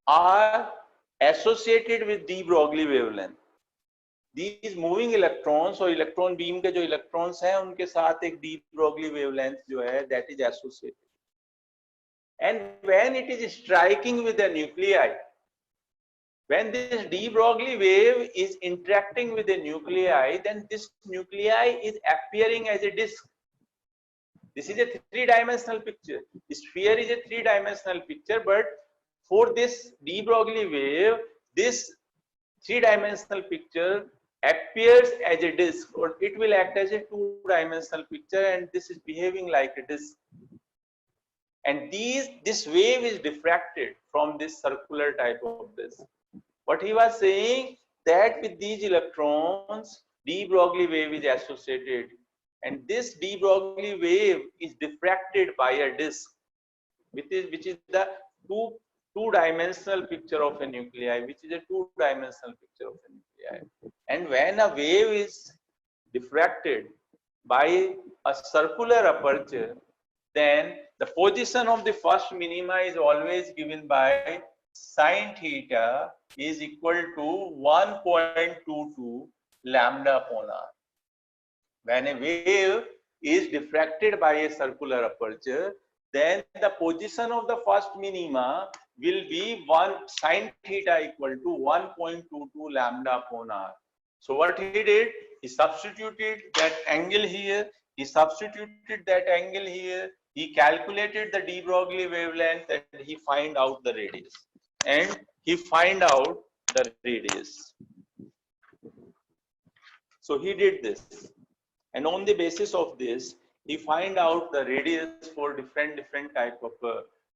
are associated with de Broglie wavelength. These moving electrons और electron beam के जो electrons हैं उनके साथ एक de Broglie wavelength जो है that is associated. And when it is striking with the nuclei, when this de Broglie wave is interacting with the nuclei, then this nuclei is appearing as a disk. This is a three-dimensional picture. The sphere is a three-dimensional picture, but for this de Broglie wave, this three-dimensional picture appears as a disk, or it will act as a two-dimensional picture, and this is behaving like a disk. And this wave is diffracted from this circular type of disk. What he was saying, that with these electrons, de Broglie wave is associated, and this de Broglie wave is diffracted by a disk, which is the two-dimensional picture of a nuclei, which is a two-dimensional picture of a nuclei. And when a wave is diffracted by a circular aperture, then the position of the first minima is always given by sin theta is equal to 1.22 lambda upon r. When a wave is diffracted by a circular aperture, then the position of the first minima will be sin theta equal to 1.22 lambda upon r. So what he did, he substituted that angle here, he calculated the de Broglie wavelength, and he find out the radius. So he did this, and on the basis of this, he find out the radius for different type of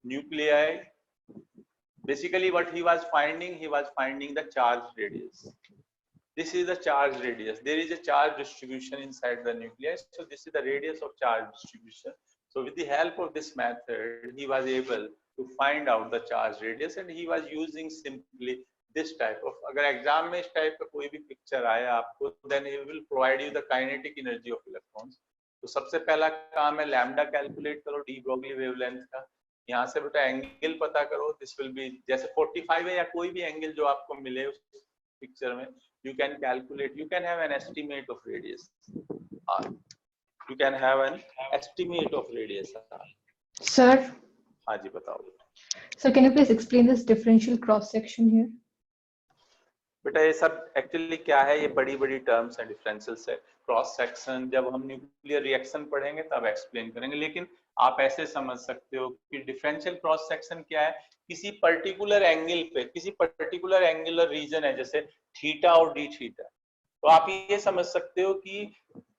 nuclei. Basically, what he was finding the charge radius. This is the charge radius. There is a charge distribution inside the nucleus. So this is the radius of charge distribution. So with the help of this method, he was able to find out the charge radius, and he was using simply this type of. अगर exam में इस type का कोई भी picture आया आपको, then he will provide you the kinetic energy of electrons. तो सबसे पहला काम है लैम्डा कैलकुलेट करो de Broglie wavelength का. यहाँ से बेटा एंगल पता करो. This will be जैसे 45 है या कोई भी एंगल जो आपको मिले उस पिक्चर में, you can calculate. You can have an estimate of radius r. You can have an estimate of radius r. Sir. हाँ जी बताओ. So can you please explain this differential cross section here? बेटा ये सब actually क्या है, ये बड़ी terms हैं, डिफरेंशियल से क्रॉस सेक्शन जब हम न्यूक्लियर रिएक्शन पढ़ेंगे तब एक्सप्लेन करेंगे, लेकिन आप ऐसे समझ सकते हो कि डिफरेंशियल क्रॉस सेक्शन क्या है, किसी पर्टिकुलर एंगल पे किसी पर्टिकुलर एंगुलर रीजन है, जैसे थीटा और डी थीटा, तो आप ये समझ सकते हो कि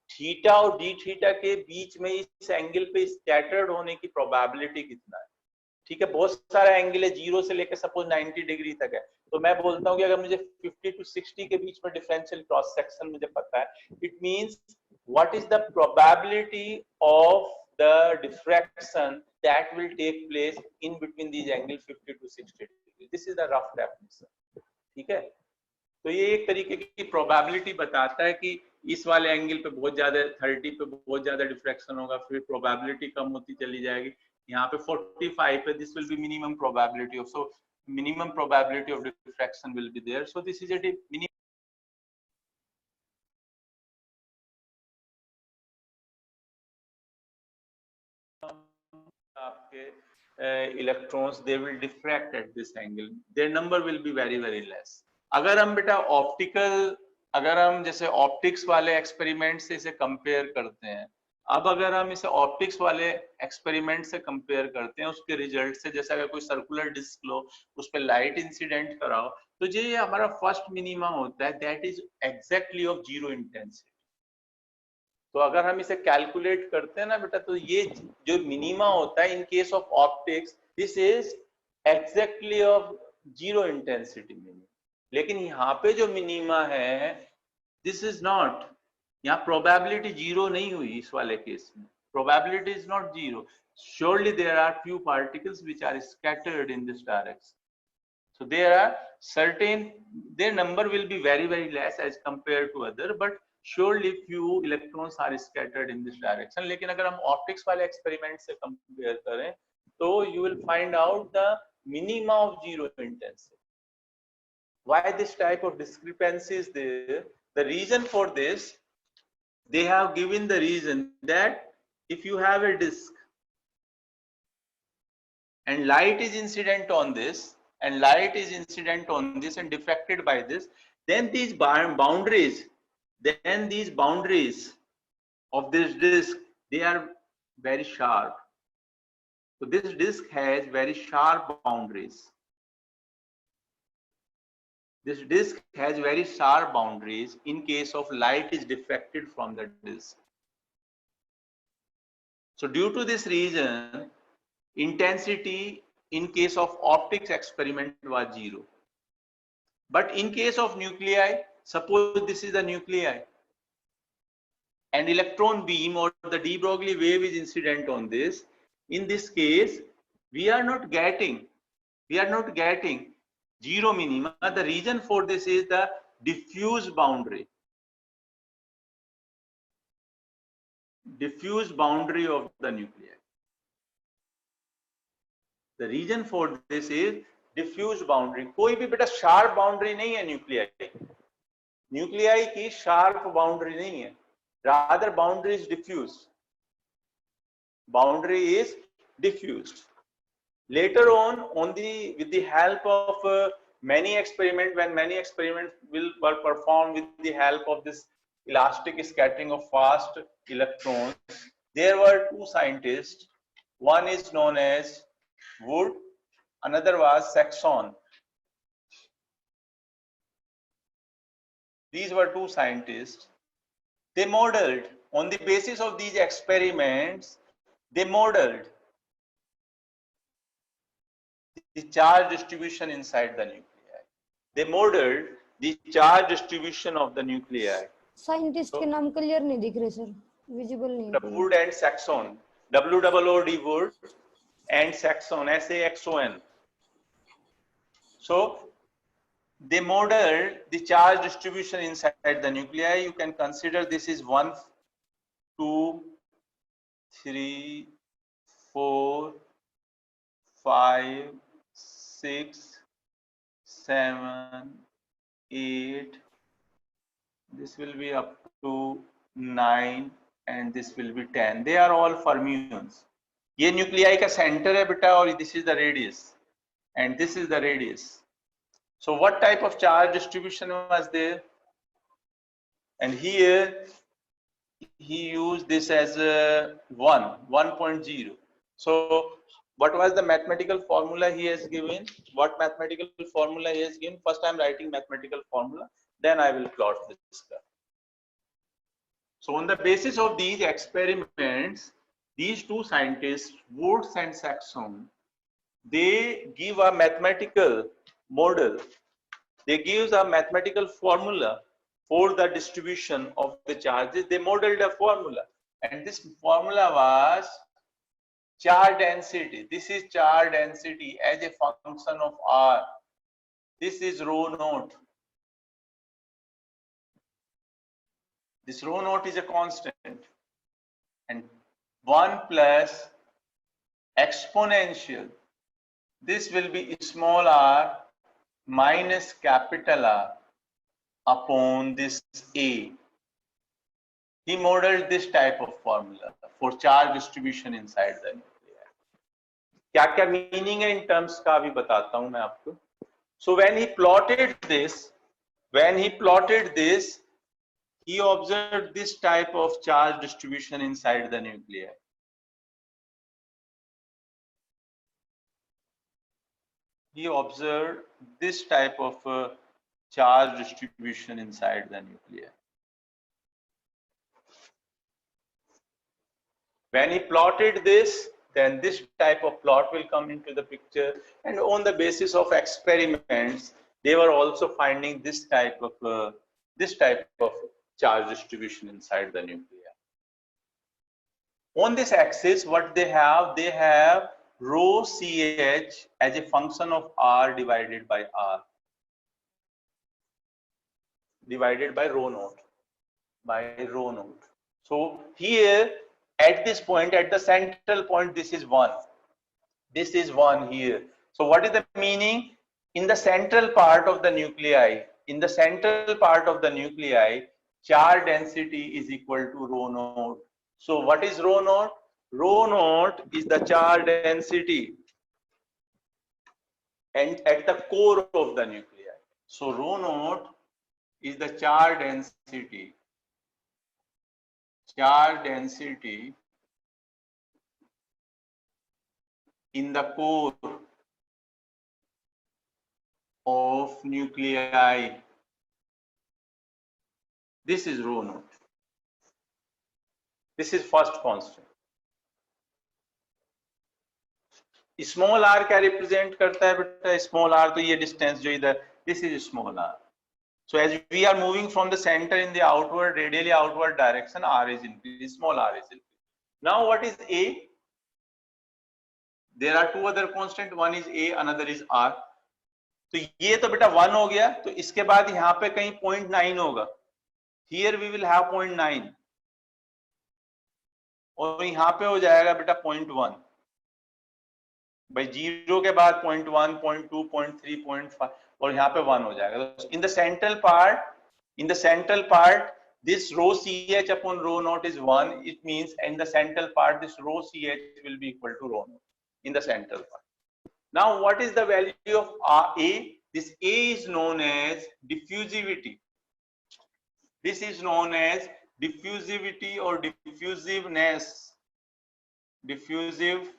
थीटा और डी थीटा के बीच में इस एंगल पे स्कैटर्ड होने की प्रोबेबिलिटी कितना है. ठीक है, बहुत सारा एंगल है, 0 से लेकर सपोज 90 डिग्री तक है, तो मैं बोलता हूँ कि अगर मुझे 50 to 60 के बीच में डिफरेंशियल क्रॉस सेक्शन मुझे पता है, it means what is the probability of the diffraction that will take place in between these angles 50 to 60 degree. This is the rough definition. ठीक है, तो ये एक तरीके की प्रोबेबिलिटी बताता है कि इस वाले एंगल पे बहुत ज्यादा 30 पे बहुत ज्यादा डिफ्रैक्शन होगा, फिर प्रोबेबिलिटी कम होती चली जाएगी, यहाँ पे 45 पे this will be minimum probability of, so minimum probability of diffraction will be there. So this is a minimum. Electrons, they will diffract at this angle. Their number will be very less. अगर हम बेटा optical, अगर हम जैसे optics वाले experiment से इसे compare करते हैं, अब अगर हम इसे ऑप्टिक्स वाले एक्सपेरिमेंट से कंपेयर करते हैं उसके रिजल्ट से, जैसे अगर कोई सर्कुलर डिस्क लो उस पर लाइट इंसिडेंट कराओ, तो ये हमारा फर्स्ट मिनिमा होता है, that is exactly of zero intensity. तो अगर हम इसे कैलकुलेट करते हैं ना बेटा, तो ये जो मिनिमा होता है in case of optics, this is exactly of zero intensity minima. लेकिन यहाँ पे जो मिनिमा है, दिस इज नॉट, यहाँ प्रोबेबिलिटी जीरो नहीं हुई इस वाले केस में, probability is not zero, surely there are few particles which are scattered in this direction, so there are certain, their number will be very less as compared to other, but surely few electrons are scattered in this direction. लेकिन अगर हम optics वाले experiment से compare करें तो you will find out the minima of zero intensity. Why this type of discrepancy is there? The reason for this, they have given the reason that if you have a disk and light is incident on this, and light is incident on this and diffracted by this, then these boundaries, of this disk, they are very sharp. So this disk has very sharp boundaries. This disk has very sharp boundaries in case of light is diffracted from the disk. So due to this reason, intensity in case of optics experiment was zero. But in case of nuclei, suppose this is the nuclei, and electron beam or the de Broglie wave is incident on this. In this case, we are not getting zero minima. The reason for this is the diffuse boundary. Diffuse boundary of the nuclei. The reason for this is diffuse boundary. कोई भी बेटा sharp boundary नहीं है nuclei. Nuclei की sharp boundary नहीं है. Rather boundary is diffuse. Boundary is diffused. Later on with the help of many experiments, when many experiments were performed with the help of this elastic scattering of fast electrons, there were two scientists. One is known as Wood, another was Saxon. These were two scientists. They modeled, on the basis of these experiments, they modeled the charge distribution inside the nuclei. They modeled the charge distribution of the nuclei. Scientist के नाम clear नहीं दिख रहे sir, visible नहीं है। Wood and Saxon, WOOD Wood and Saxon, SAXON. So they modeled the charge distribution inside the nuclei. You can consider this is 1, 2, 3, 4, 5, 6, 7, 8. This will be up to 9 and this will be 10. They are all fermions. ये nuclei का center है बेटा, और this is the radius and this is the radius. So what type of charge distribution was there? And here he used this as 1.0. So what was the mathematical formula he has given? What mathematical formula he has given? First I am writing mathematical formula, then I will plot this graph. So on the basis of these experiments, these two scientists, Woods and Saxon, they give a mathematical model. They give a mathematical formula for the distribution of the charges. They modeled a formula, and this formula was charge density. This is charge density as a function of R. This is rho naught. This rho naught is a constant, and 1 plus exponential, this will be small r minus capital R upon this A. He modeled this type of formula for charge distribution inside the nuclei. क्या क्या meaning है in terms का अभी बताता हूं मैं आपको. So when he plotted this, he observed this type of charge distribution inside the nuclei. He observed this type of charge distribution inside the nuclei. When he plotted this, then this type of plot will come into the picture, and on the basis of experiments, they were also finding this type of charge distribution inside the nuclei. On this axis, what they have rho CH as a function of R divided by R, divided by rho naught. So here at this point, at the central point, this is 1. This is 1 here. So what is the meaning? In the central part of the nuclei, charge density is equal to rho naught. So what is rho naught? Rho naught is the charge density and at the core of the nuclei. So rho naught is the charge density in the core of nuclei. This is rho naught. This is first constant. Small r क्या represent करता है बेटा? Small r तो ये distance जो इधर, this is small r. So as we are moving from the center in the outward, radially outward direction, r is increased, small r is increased. Now what is A? There are two other constant, one is A, another is R. तो ये तो बेटा 1 हो गया, तो इसके बाद यहाँ पे कहीं 0.9 होगा. Here we will have 0.9 और यहाँ पे हो जाएगा बेटा 0.1. भाई 0 के बाद 0.1, 0.2, 0.3, 0.5 और यहाँ पे 1 हो जाएगा. In the central part, this rho CH upon rho naught is 1. It means in the central part, this rho CH will be equal to rho naught in the central part. Now, what is the value of A? This A is known as diffusivity. This is known as diffusivity or diffusiveness. Diffusiveness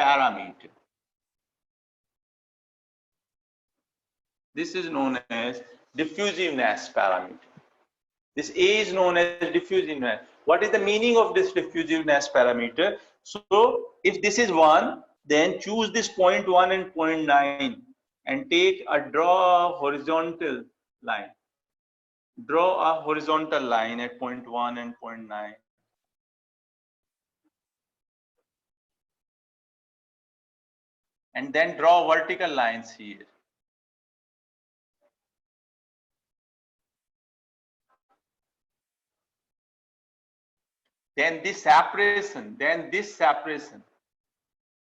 parameter. This is known as diffusiveness parameter. This A is known as diffusiveness. What is the meaning of this diffusiveness parameter? So, if this is 1, then choose this 0.1 and 0.9 and draw a horizontal line. Draw a horizontal line at 0.1 and 0.9. And then draw vertical lines here. Then this separation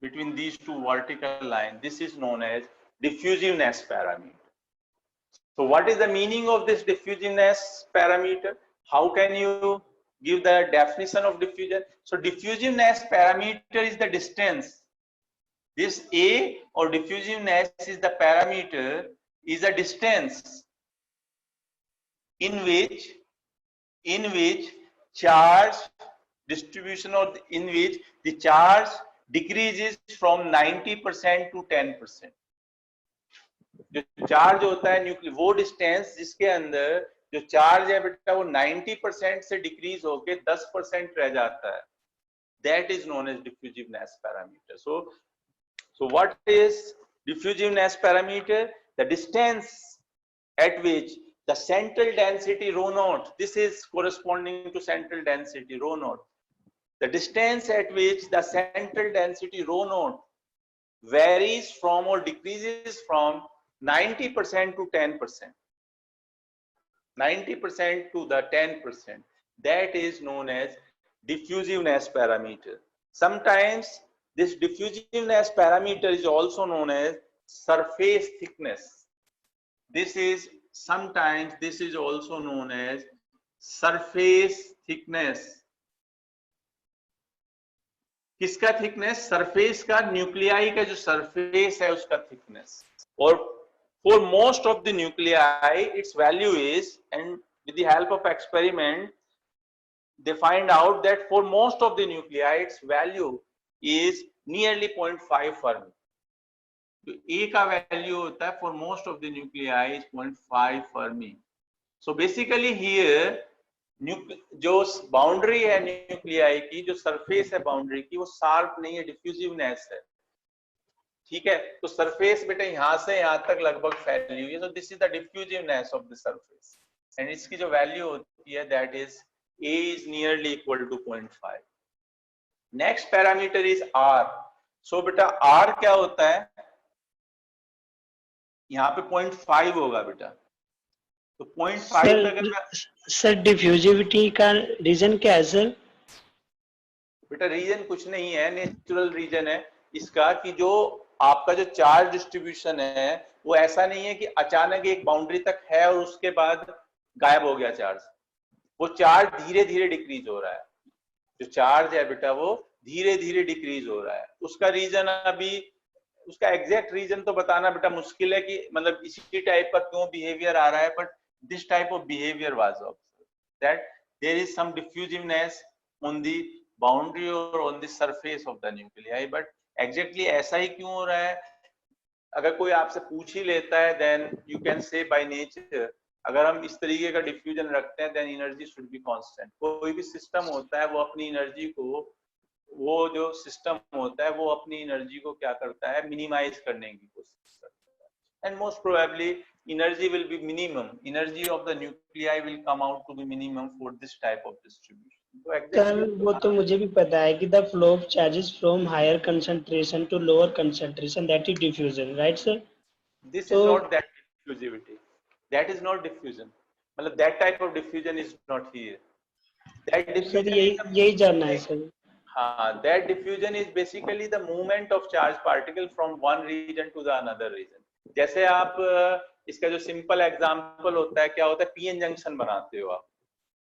between these two vertical lines, this is known as diffusiveness parameter. So what is the meaning of this diffusiveness parameter? How can you give the definition of diffusion? So diffusiveness parameter is the distance. This A or diffusiveness is the parameter, is a distance in which charge distribution or in which the charge decreases from 90% to 10%. जो charge होता है nuclear, वो distance जिसके अंदर जो charge है बेटा वो 90% से डिक्रीज होके 10% रह जाता है, that is known as diffusiveness parameter. So what is diffusiveness parameter? The distance at which the central density rho naught, this is corresponding to central density rho naught. The distance at which the central density rho naught varies from or decreases from 90% to 10%. 90% to the 10%. That is known as diffusiveness parameter. Sometimes this diffusiveness parameter is also known as surface thickness. This is also known as surface thickness. किसका thickness? Surface का, nuclei का जो surface है उसका thickness. और for most of the nuclei its value is, and with the help of experiment they find out that for most of the nuclei its value is nearly 0.5 Fermi. तो A का value होता है for most of the nuclei is 0.5 Fermi. So basically here जो boundary है nuclei की, जो surface है boundary की, वो शार्प नहीं है, डिफ्यूजिवनेस है. ठीक है, तो सरफेस बेटा यहां से यहां तक लगभग फैली हुई है. So this is the diffusiveness of the surface and इसकी जो वैल्यू होती है that is A is nearly equal to 0.5. Next parameter is R. So बेटा R क्या होता है? यहाँ पे 0.5 होगा बेटा. तो 0.5 अगर सर डिफ्यूजिविटी का रीजन क्या है सर? बेटा रीजन कुछ नहीं है, नेचुरल रीजन है इसका कि जो आपका जो चार्ज डिस्ट्रीब्यूशन है वो ऐसा नहीं है कि अचानक एक बाउंड्री तक है और उसके बाद गायब हो गया चार्ज. वो चार्ज धीरे धीरे डिक्रीज हो रहा है. जो चार्ज है बेटा वो धीरे धीरे डिक्रीज हो रहा है. उसका रीजन अभी, उसका एग्जैक्ट रीजन तो बताना बेटा मुश्किल है कि मतलब इसी टाइप का क्यों बिहेवियर आ रहा है. But this type of behaviour was observed that there is some diffusiveness on the boundary और on the surface of the nuclei. But exactly ऐसा ही क्यों हो रहा है अगर कोई आपसे पूछ ही लेता है then you can say by nature अगर हम इस तरीके का डिफ्यूजन रखते हैं then energy should be constant. कोई भी सिस्टम होता है वो अपनी एनर्जी को, वो जो सिस्टम होता है वो अपनी एनर्जी को क्या करता है, मिनिमाइज करने की कोशिश करता है. And most probably energy will be minimum, energy of the nuclei will come out to be minimum for this type of distribution. Sir वो तो मुझे भी पता है कि the flow of charges from higher concentration to lower concentration that is diffusion, right sir? This is not that diffusivity, that is not diffusion. मतलब that type of diffusion is not here. That diffusion यही जानना है sir. हाँ, that diffusion is basically the movement of charged particle from one region to the another region. जैसे आप इसका जो simple example होता है, क्या होता है, पीएन जंक्शन बनाते हो आप.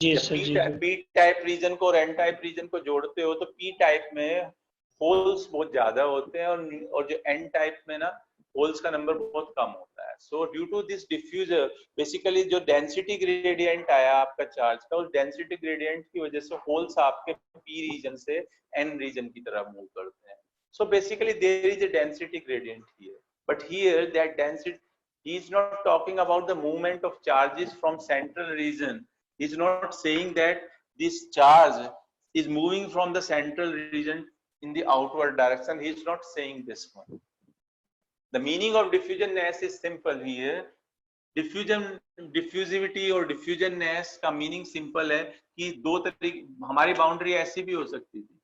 जी सर जी. पी टाइप रीजन को और एन टाइप रीजन को जोड़ते हो तो पी टाइप में होल्स बहुत ज्यादा होते हैं और जो एन टाइप में ना होल्स का नंबर बहुत कम होता है. So due to this diffuser basically जो डेंसिटी ग्रेडियंट आया आपका चार्ज का, उस डेंसिटी ग्रेडियंट की वजह से होल्स आपके पी रीजन से एन रीजन की तरफ मूव करते हैं. So basically there is a density gradient here, but here that density, he is not talking about the movement of charges from central region. He is not saying that this charge is moving from the central region in the outward direction. He is not saying this one. The meaning of diffusionness is simple here. diffusivity और diffusionness का meaning simple है कि दो तरीके, हमारी boundary ऐसी भी हो सकती थी,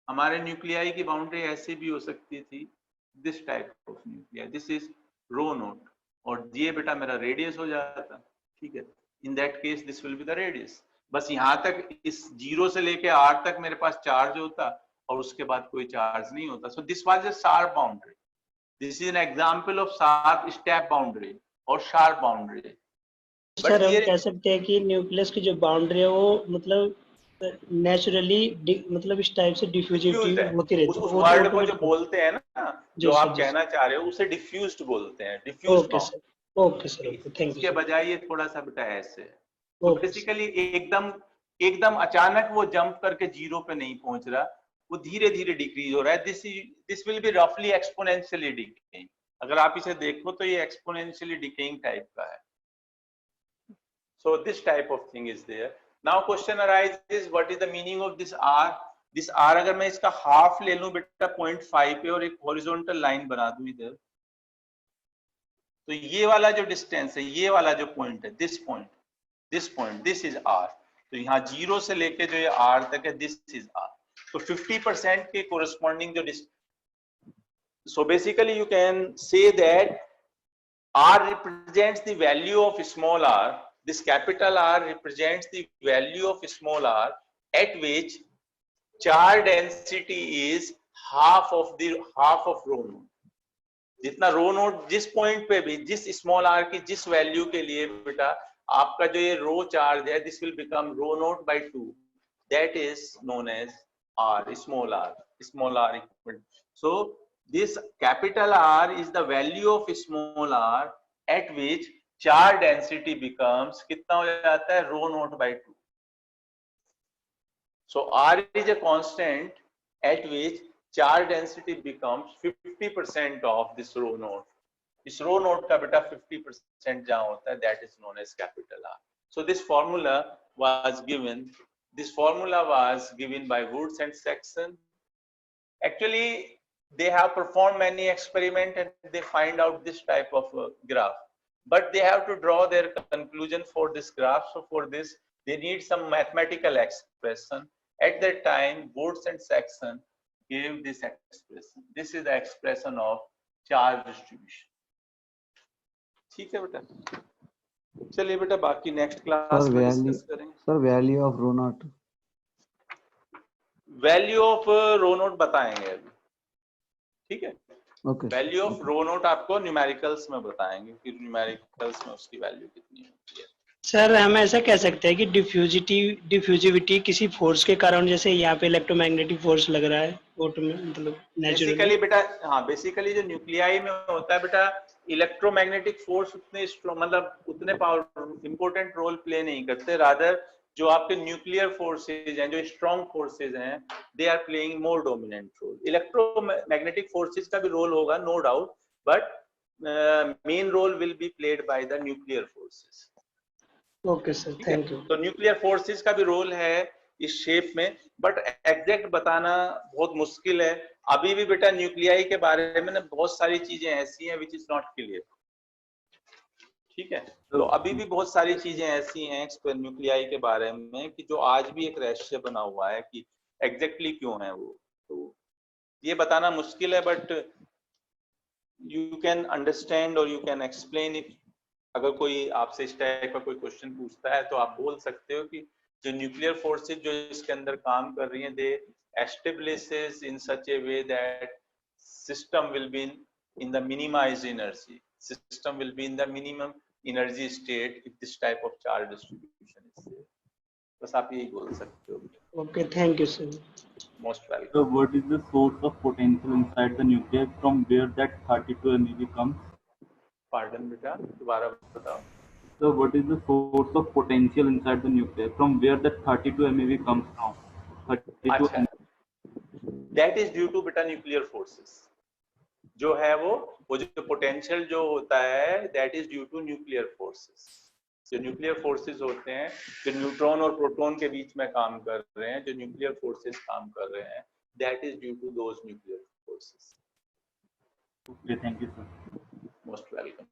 हमारे न्यूक्लियाई की बाउंड्री ऐसी भी हो सकती थी. This type of nuclei, this is rho nought और ये बेटा मेरा रेडियस हो जाता. ठीक है, in that case this will be the radius. बस यहाँ तक इस 0 से लेके R तक मेरे पास चार्ज होता और उसके बाद कोई चार्ज नहीं होता. So this was a sharp boundary. This is an example of sharp step boundary और शार्प बाउंड्री. सर हम कह सकते हैं कि न्यूक्लियस की जो बाउंड्री है वो मतलब नेचुरली मतलब इस टाइप से डिफ्यूजिविटी होती रहती है. उस वर्ड को जो बोलते हैं ना, जो आप कहना चाह रहे हो उसे डिफ्यूज्ड बोलते हैं. Diffused. Okay sir, thank you. इसके बजाय ये थोड़ा सा बेटा ऐसे है. तो बेसिकली एकदम अचानक वो जंप करके 0 पे नहीं पहुंच रहा, वो धीरे धीरे डिक्रीज हो रहा है. दिस विल बी रफली एक्सपोनेंशियली डिकेइंग. अगर आप इसे देखो तो ये एक्सपोनेंशियली डिकेइंग टाइप का है. So this type of thing is there. Now question arises, what is the meaning of this R? This R अगर मैं इसका हाफ ले लूं बेटा 0.5 पे और एक हॉरिजॉन्टल लाइन बना दूं इधर, तो ये वाला जो डिस्टेंस है, ये वाला जो पॉइंट है, this point, this is R. तो यहाँ 0 से लेके जो ये R तक है, दिस इज R. तो 50% के कोरस्पॉन्डिंग जो so basically you can say that R represents the value of small r. This capital R represents the value of small r at which charge density is half of rho node. जितना रो node जिस point पे भी जिस small are की जिस value के लिए बेटा आपका जो ये रो चार्ज है, this will become rho nought by 2, that is known as r, small r equal. So this capital R is the value of small r at which charge density becomes कितना हो जाता है, rho naught by 2. So R is a constant at which charge density becomes 50% of this rho naught. इस rho naught का बेटा 50% जहाँ होता है, that is known as capital R. So this formula was given by Woods and Saxon. Actually, they have performed many experiments and they find out this type of graph. But they have to draw their conclusion for this graph. So for this, they need some mathematical expression. At that time, Woods and Saxon gave this expression. This is the expression of charge distribution. ठीक है बेटा, चलिए बेटा बाकी next class में discuss करेंगे. Sir value of rho nought, value of rho nought बताएंगे अभी, ठीक है. Okay. Value of rho nought आपको न्यूमेरिकल्स में बताएंगे कि न्यूमेरिकल्स में उसकी वैल्यू कितनी होती है. सर हम ऐसा कह सकते हैं कि डिफ्यूजिविटी किसी फोर्स के कारण, जैसे यहाँ पे इलेक्ट्रोमैग्नेटिक फोर्स लग रहा है मतलब बेसिकली बेटा, हाँ बेसिकली जो न्यूक्लियाई में होता है बेटा, इलेक्ट्रोमैग्नेटिक फोर्स उतने स्ट्रॉन्ग मतलब उतने पावर इंपॉर्टेंट रोल प्ले नहीं करते. रादर जो आपके न्यूक्लियर फोर्सेज हैं, जो स्ट्रॉन्ग फोर्सेज हैं, they are playing more dominant role. Electromagnetic forces का भी रोल होगा no doubt, but main role will be played by the nuclear forces. Okay sir, thank you. तो न्यूक्लियर फोर्सेज का भी role है इस शेप में, बट एग्जैक्ट बताना बहुत मुश्किल है. अभी भी बेटा न्यूक्लियाई के बारे में ना बहुत सारी चीजें ऐसी हैं विच इज नॉट क्लियर. ठीक है, तो अभी भी बहुत सारी चीजें ऐसी हैं न्यूक्लियाई के बारे में कि जो आज भी एक रहस्य बना हुआ है कि एग्जैक्टली क्यों है वो. तो ये बताना मुश्किल है, बट यू कैन अंडरस्टैंड और यू कैन एक्सप्लेन इट. अगर कोई आपसे इस टाइप का कोई क्वेश्चन पूछता है तो आप बोल सकते हो कि जो न्यूक्लियर फोर्सेज जो इसके अंदर काम कर रही हैं, they establishes in such a way that system will be in the minimized energy, system will be in the minimum energy state if this type of charge distribution is there. बस आप यही बोल सकते हो. Okay, thank you sir. Most welcome. So what is the source of potential inside the nucleus from where that 32 MeV comes? Pardon बेटा, दोबारा बताओ. So what is the source of potential inside the nucleus from where that 32 MeV comes from? 32 अच्छा, that is due to बेटा nuclear forces जो है वो जो potential जो होता है, that is due to nuclear forces. जो न्यूक्लियर फोर्सेस होते हैं, जो न्यूट्रॉन और प्रोटॉन के बीच में काम कर रहे हैं, जो न्यूक्लियर फोर्सेस काम कर रहे हैं, that is due to those nuclear forces. Okay, thank you sir. Most welcome.